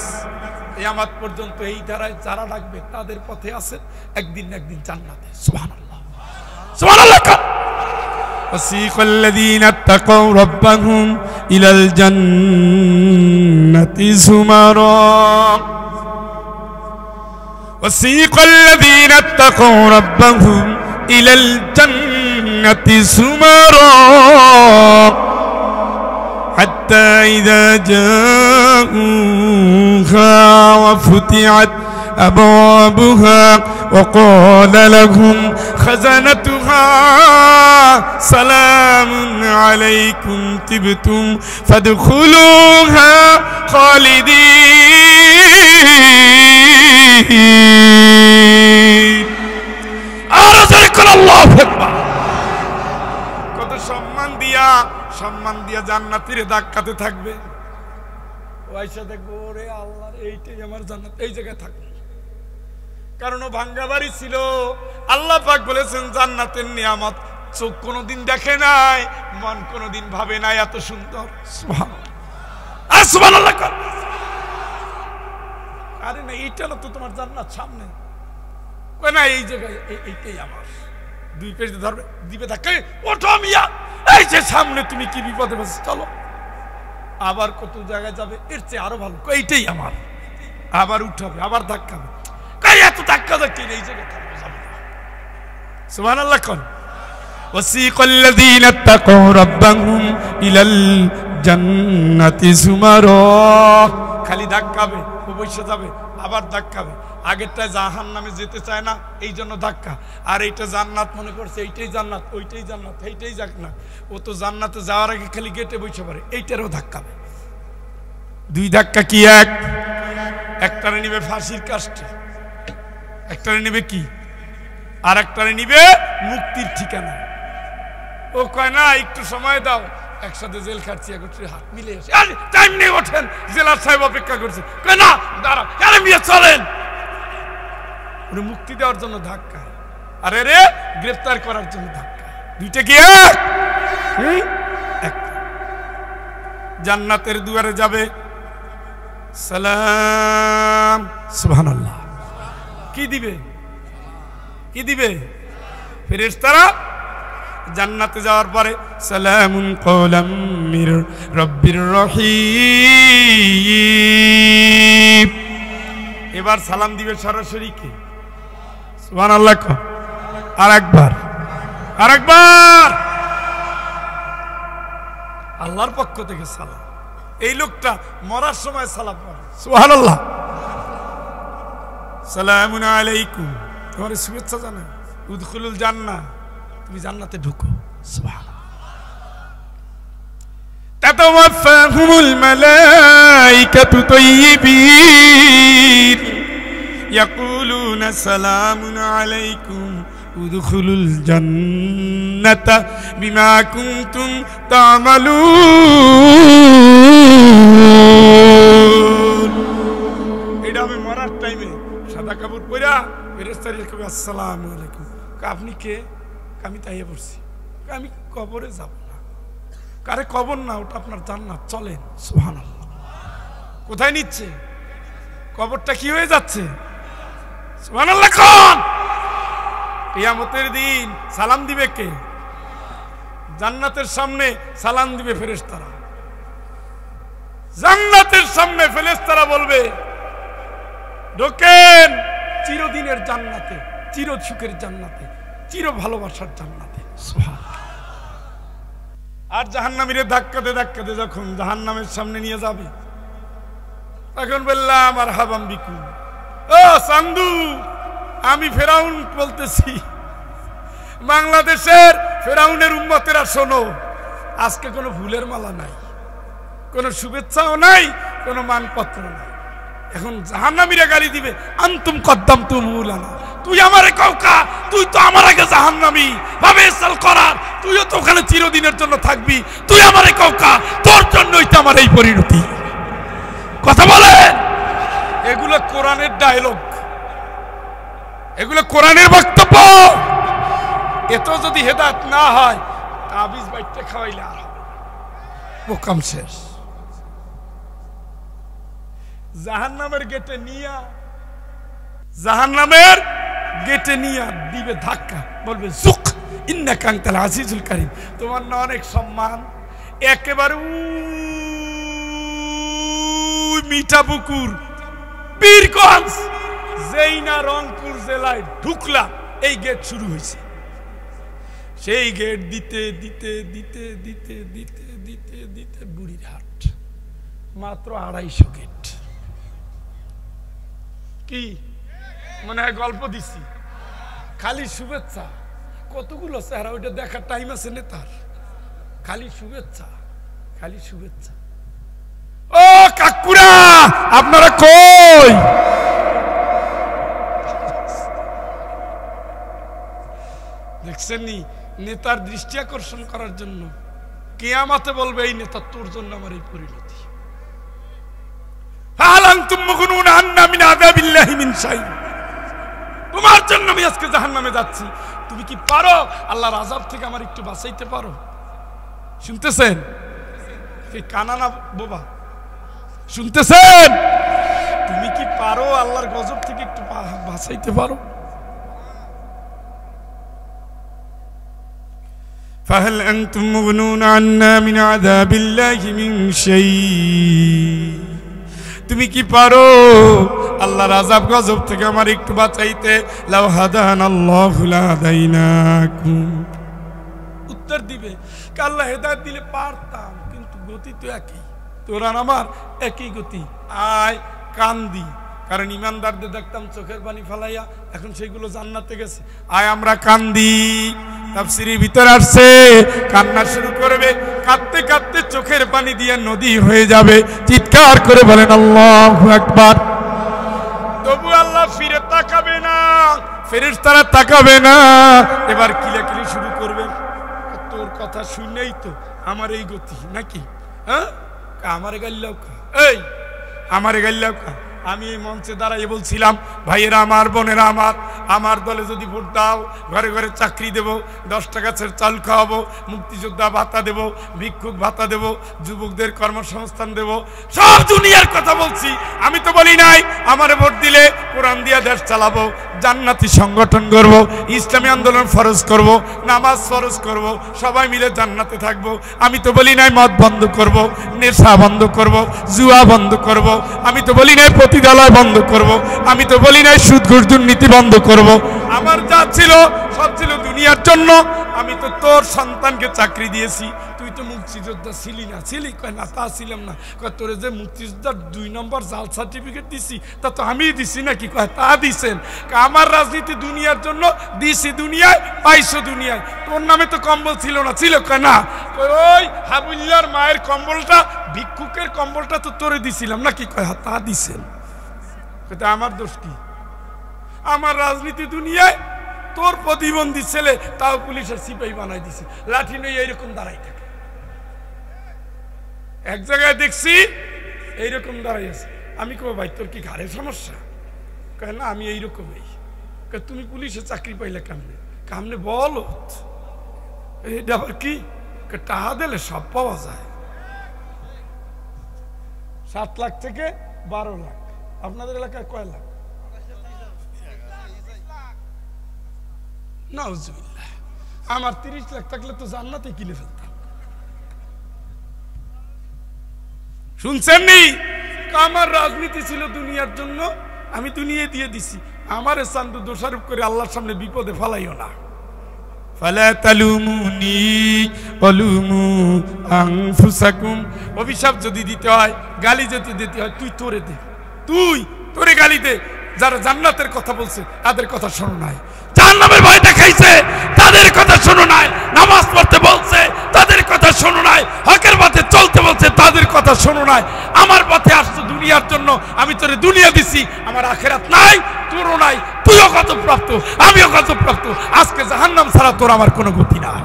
কিয়ামত পর্যন্ত এই ধারায় যারা ডাকবে তাদের পথে আছে একদিন না একদিন জান্নাতে। সুবহানাল্লাহ, সুবহানাল্লাহ। ওয়াসিকাল্লাযীনা তাকাউ রাব্বাহুম ইলাল জান্নাতি যুমারা, ওয়াসিকাল্লাযীনা তাকাউ রাব্বাহুম ইলাল জান্নাতি যুমারা হাত্তা ইযা জাউহা ওয়া ফুতিহাত أبوابها وقال لهم خزنتها سلام عليكم طبتم فادخلوها خالدين। আল্লাহু আকবার। কত সম্মান দিয়া জান্নাতীরে ধাক্কাতে থাকবে। ওইসা দেখবো, ওরে আল্লাহ, এইটাই আমার জান্নাত, এই জায়গায় থাকবে। কারণ ও ভাঙ্গা বাড়ি ছিল। আল্লাহ পাক বলেছেন জান্নাতের নিয়ামত চোখ কোনোদিন দেখে নাই, মন কোনোদিন ভাবে নাই এত সুন্দর। সুবহানাল্লাহ, সুবহানাল্লাহ। আরে না, এইটা না তো তোমার জান্নাত সামনে। কই না, এই জায়গায় এইটাই আমার। 2 পেজ ধরবে, দিবে ধাক্কা, ওঠো মিয়া, এই যে সামনে, তুমি কি বিপদে বসে, চলো। আবার কত জায়গায় যাবে, এর চেয়ে আরো ভালো, এইটাই আমার। আবার উঠাবে, আবার ধাক্কাবে, এত ধাক্কা ধাক্কি এই জায়গায় থাকবে। সুবহানাল্লাহ। কোন ওয়াসিকাল্লাযীনা তাকাউ রাব্বাহুম ইলাল জান্নাতি যুমারা, খালি ধাক্কাবে, বসে যাবে, আবার ধাক্কাবে। আগেরটায় জাহান্নামে যেতে চায় না, এই জন্য ধাক্কা। আর এইটা জান্নাত মনে করছে, এইটাই জান্নাত, ওইটাই জান্নাত, এইটাই জান্নাত। ও তো জান্নাতে যাওয়ার আগে খালি গেটে বসে পারে, এইটারও ধাক্কাবে। 2 ধাক্কা কি এক? একটারে নিবে ফাঁসির কাস্টে, একটারে নিবে কি, আর একটারে নিবে মুক্তির ঠিকানা। ও কয় না, একটু সময় দাও, একসাথে জেল খাটছি, একটু হাত মিলে আসে। টাইম নেই, ওঠেন, জেলার সাহেব অপেক্ষা করছে। কয় না, দাঁড়া, আরে মিয়া চলেন। ওরে মুক্তি দেওয়ার জন্য ধাক্কা, আরে রে গ্রেফতার করার জন্য ধাক্কা। 2টা কি এক? জান্নাতের দুয়ারে যাবে, সালাম, সুবহানাল্লাহ। কি দিবে? কি দিবে? ফেরেশতারা জান্নাতে যাওয়ার পরে সালামুন কওলাম মির রাব্বির রহিম। এবার সালাম দিবে সরাসরি কে? সুবহানাল্লাহ। আরেকবার, আরেকবার আল্লাহর পক্ষ থেকে সালাম। এই লোকটা মরার সময় সালাম করে, সুবহানাল্লাহ। সালামুন আলাইকুম, তোমার শুভেচ্ছা জানাই, উদখুলুল জান্নাহ, তুমি জান্নাতে ঢুকো। সুবহানাল্লাহ। তাতাওয়াফাহুমুল মালাইকাতু তাইয়্যিবিন ইয়াকুলুনা সালামুন আলাইকুম উদখুলুল জান্নাতা বিমা কুনতুম তা'মালুন। এটা আমি মরার টাইমে সাদা কাপড় পরা ফেরেশতারা কবে আসসালামু আলাইকুম। আপনি কে? আমি তাইয়ে পড়ছি, আমি কবরে যাব না। কারে কবর না, ওটা আপনার জান্নাত, চলেন। সুবহানাল্লাহ। কোথায় নিচ্ছে? কবরটা কি হয়ে যাচ্ছে? সুবহানাল্লাহ। কোন কিয়ামতের দিন সালাম দিবে কে? জান্নাতের সামনে সালাম দিবে ফেরেশতারা। জান্নাতের সামনে ফেরেশতারা বলবে, ঢোকেন চিরদিনের জান্নাতে, চির সুখের জান্নাতে, চির ভালোবাসার জান্নাতে। সুবহানাল্লাহ। আর জাহান্নামীরে ধাক্কাতে ধাক্কাতে যখন জাহান্নামের সামনে নিয়ে যাবে, তখন বললাম মারহাবাম বিকুম, ও চান্দু, আমি ফেরাউন বলতেছি, বাংলাদেশের ফেরাউনের উম্মতেরা শোনো, আজকে কোনো ফুলের মালা নাই, কোনো শুভেচ্ছাও নাই, কোনো মানপত্র নাই। এখন জাহান্নামীরা গালি দিবে, আনতুম কদ্দামতুম লানা, তুই আমারে কওকা, তুই তো আমার আগে জাহান্নামী ভাবে ইসলাম করার, তুইও তো ওখানে চিরদিনের জন্য থাকবি, তুই আমারে কওকা, তোর জন্যই তো আমার এই পরিণতি। কথা বলেন, এগুলো কোরআনের ডায়লগ, এগুলো কোরআনের বক্তব্য। এত যদি হেদায়েত না হয়, তাবিজ বাইতে খাওয়াইলে আর হবে মোকাম শেষ। জাহান্নামের গেটে নিয়া, জাহান্নামের গেটে নিয়া দিবে ধাক্কা, বলবে জুক ইন্নাকা আনতাল আজিজুল কারীম, তোমার না অনেক সম্মান, একেবারে মিঠাপুকুর বীরগঞ্জ যেই না রংপুর জেলায় ঢুকলা, এই গেট শুরু হয়েছে। সেই গেট দিতে দিতে দিতে দিতে দিতে দিতে দিতে বুড়িরহাট, মাত্র 250 গেট। কি মনে হয় গল্প দিছি? খালি শুভেচ্ছা, কতগুলো চেহারা, ওইটা দেখার টাইম আছে নেতার? খালি শুভেচ্ছা, খালি শুভেচ্ছা। ও কাকুরা, আপনারা কই? দেখছেন নি, নেতার দৃষ্টি আকর্ষণ করার জন্য কিয়ামতে বলবে, এই নেতা তোর জন্য আমার এই পরিণতি। তোমার জন্য আমি আজকে জাহান্নামে যাচ্ছি, তুমি কি পারো আল্লাহর আযাব থেকে আমার একটু বাঁচাইতে পারো? শুনতেছেন? কানা না বোবা? শুনতেছেন? তুমি কি পারো আল্লাহর গজব থেকে একটু বাঁচাইতে পারো? ফাহাল আনতুম মুগনুন আন্না মিন আযাবিল্লাহি মিন শাই, তুমি কি পারো আল্লাহর আযাব গজব থেকে আমার একটু বাঁচাইতে? লাউ হাদানাল্লাহু লাহাদাইনাকুম, উত্তর দিবে আল্লাহ হেদায়েত দিলে পারতাম, কিন্তু গতি তো একই, তোর আর আমার একই গতি। আয় কান্দি, কারণ ইমানদারদের দেখতাম চোখের পানি ফেলাইয়া, এখন সেইগুলো জান্নাতে গেছে। আয় আমরা কান্দি। তাফসীরের ভিতরে আসছে, কান্না শুরু করবে, কাঁদতে কাঁদতে চোখের পানি দিয়ে নদী হয়ে যাবে, চিৎকার করে বলেন আল্লাহু আকবার। তবু আল্লাহ ফিরে তাকাবে না, ফেরেশতারা তাকাবে না, এবার কিলাকিলি শুরু করবে, তোর কথা শুনেই তো আমার এই গতি নাকি? হ্যাঁ, আমারে গাইলাও কা, এই আমারে গাইলাও কা। আমি এই মঞ্চে দাঁড়াই বলছিলাম, ভাইয়েরা আমার, বোনেরা আমার, আমার দলে যদি ভোট দাও, ঘরে ঘরে চাকরি দেব, 10 টাকা চাল খাওয়াবো, মুক্তিযোদ্ধা ভাতা দেব, ভিক্ষুক ভাতা দেব, যুবকদের কর্মসংস্থান দেব, সব দুনিয়ার কথা বলছি। আমি তো বলি নাই আমারে ভোট দিলে কোরআন দিয়া দেশ চালাবো, জান্নাতি সংগঠন করব, ইসলামী আন্দোলন ফরজ করব, নামাজ ফরজ করব, সবাই মিলে জান্নাতে থাকবো। আমি তো বলি নাই মদ বন্ধ করব, নেশা বন্ধ করব, জুয়া বন্ধ করব। আমি তো বলি নাই পতিতালয় বন্ধ করব। আমি তো বলি নাই সুদ ঘুষ দুর্নীতি বন্ধ করব। আমার যা ছিল সব ছিল দুনিয়ার জন্য। আমি তো তোর সন্তানকে চাকরি দিয়েছি, তুই তো মুক্তিযোদ্ধা ছিলি না? ছিলি? কয় না, তা ছিলাম না। কয় তোরে যে মুক্তিযোদ্ধার 2 নম্বর জাল সার্টিফিকেট দিছি, তা তো আমি দিছি নাকি? কয় তা দিছেন। আমার রাজনীতি দুনিয়ার জন্য, দিছি দুনিয়ায়, পাইছো দুনিয়ায়। তোর নামে তো কম্বল ছিল না? ছিল? কয় না। ওই হাবুল্লার মায়ের কম্বলটা, ভিক্ষুকের কম্বলটা তো তোরে দিছিলাম নাকি? কয় তা দিছেন। আমার দোষ কি? আমার রাজনীতি দুনিয়ায়, তোর প্রতিবন্ধী ছেলে তাও পুলিশের সিপাহী বানাই দিছে, লাঠি নিয়ে এইরকম দাঁড়াই থাকে। এক জায়গায় দেখছি এইরকম দাঁড়াই আছে। আমি কব, ভাই তোর কি ঘাড়ের সমস্যা? কয় না, আমি এইরকমই। তুমি পুলিশে চাকরি পাইলে কেমনে? কেমনে বলো, এটা আবার কি? টাকা দিলে সব পাওয়া যায়। 7 লাখ থেকে 12 লাখ। আপনাদের এলাকায় কয় লাখ? নাউজুবিল্লাহ। আমার 30 লাখ থাকলে তো জান্নাতে কিনে ফেলতাম। শুনছেন নি? আমার রাজনীতি ছিল দুনিয়ার জন্য, আমি দুনিয়া দিয়ে দিছি। আমারে চান্দু দোষারোপ করে আল্লাহর সামনে বিপদে ফালাইও না। ফালা তালুমুনি ওয়ালুমু আনফুসাকুম। অভিশাপ যদি দিতে হয়, গালি যদি দিতে হয়, তুই তোরে দে, তোরে গালি দে। যারা জান্নাতের কথা বলছে তাদের কথা শোনো নাই, জাহান্নামের ভয় দেখাইছে তাদের কথা শোনো নাই, নামাজ পড়তে বলছে তাদের কথা শোনো নাই, হকের পথে চলতে বলছে তাদের কথা শোনো নাই। আমার পথে আসছো দুনিয়ার জন্য, আমি তোরে দুনিয়া দিছি, আমার আখিরাত নাই, তোরও নাই। তুইও কত প্রাপ্ত, আমিও কত প্রাপ্ত। আজকে জাহান্নাম ছাড়া তোর আমার কোনো গতি নাই।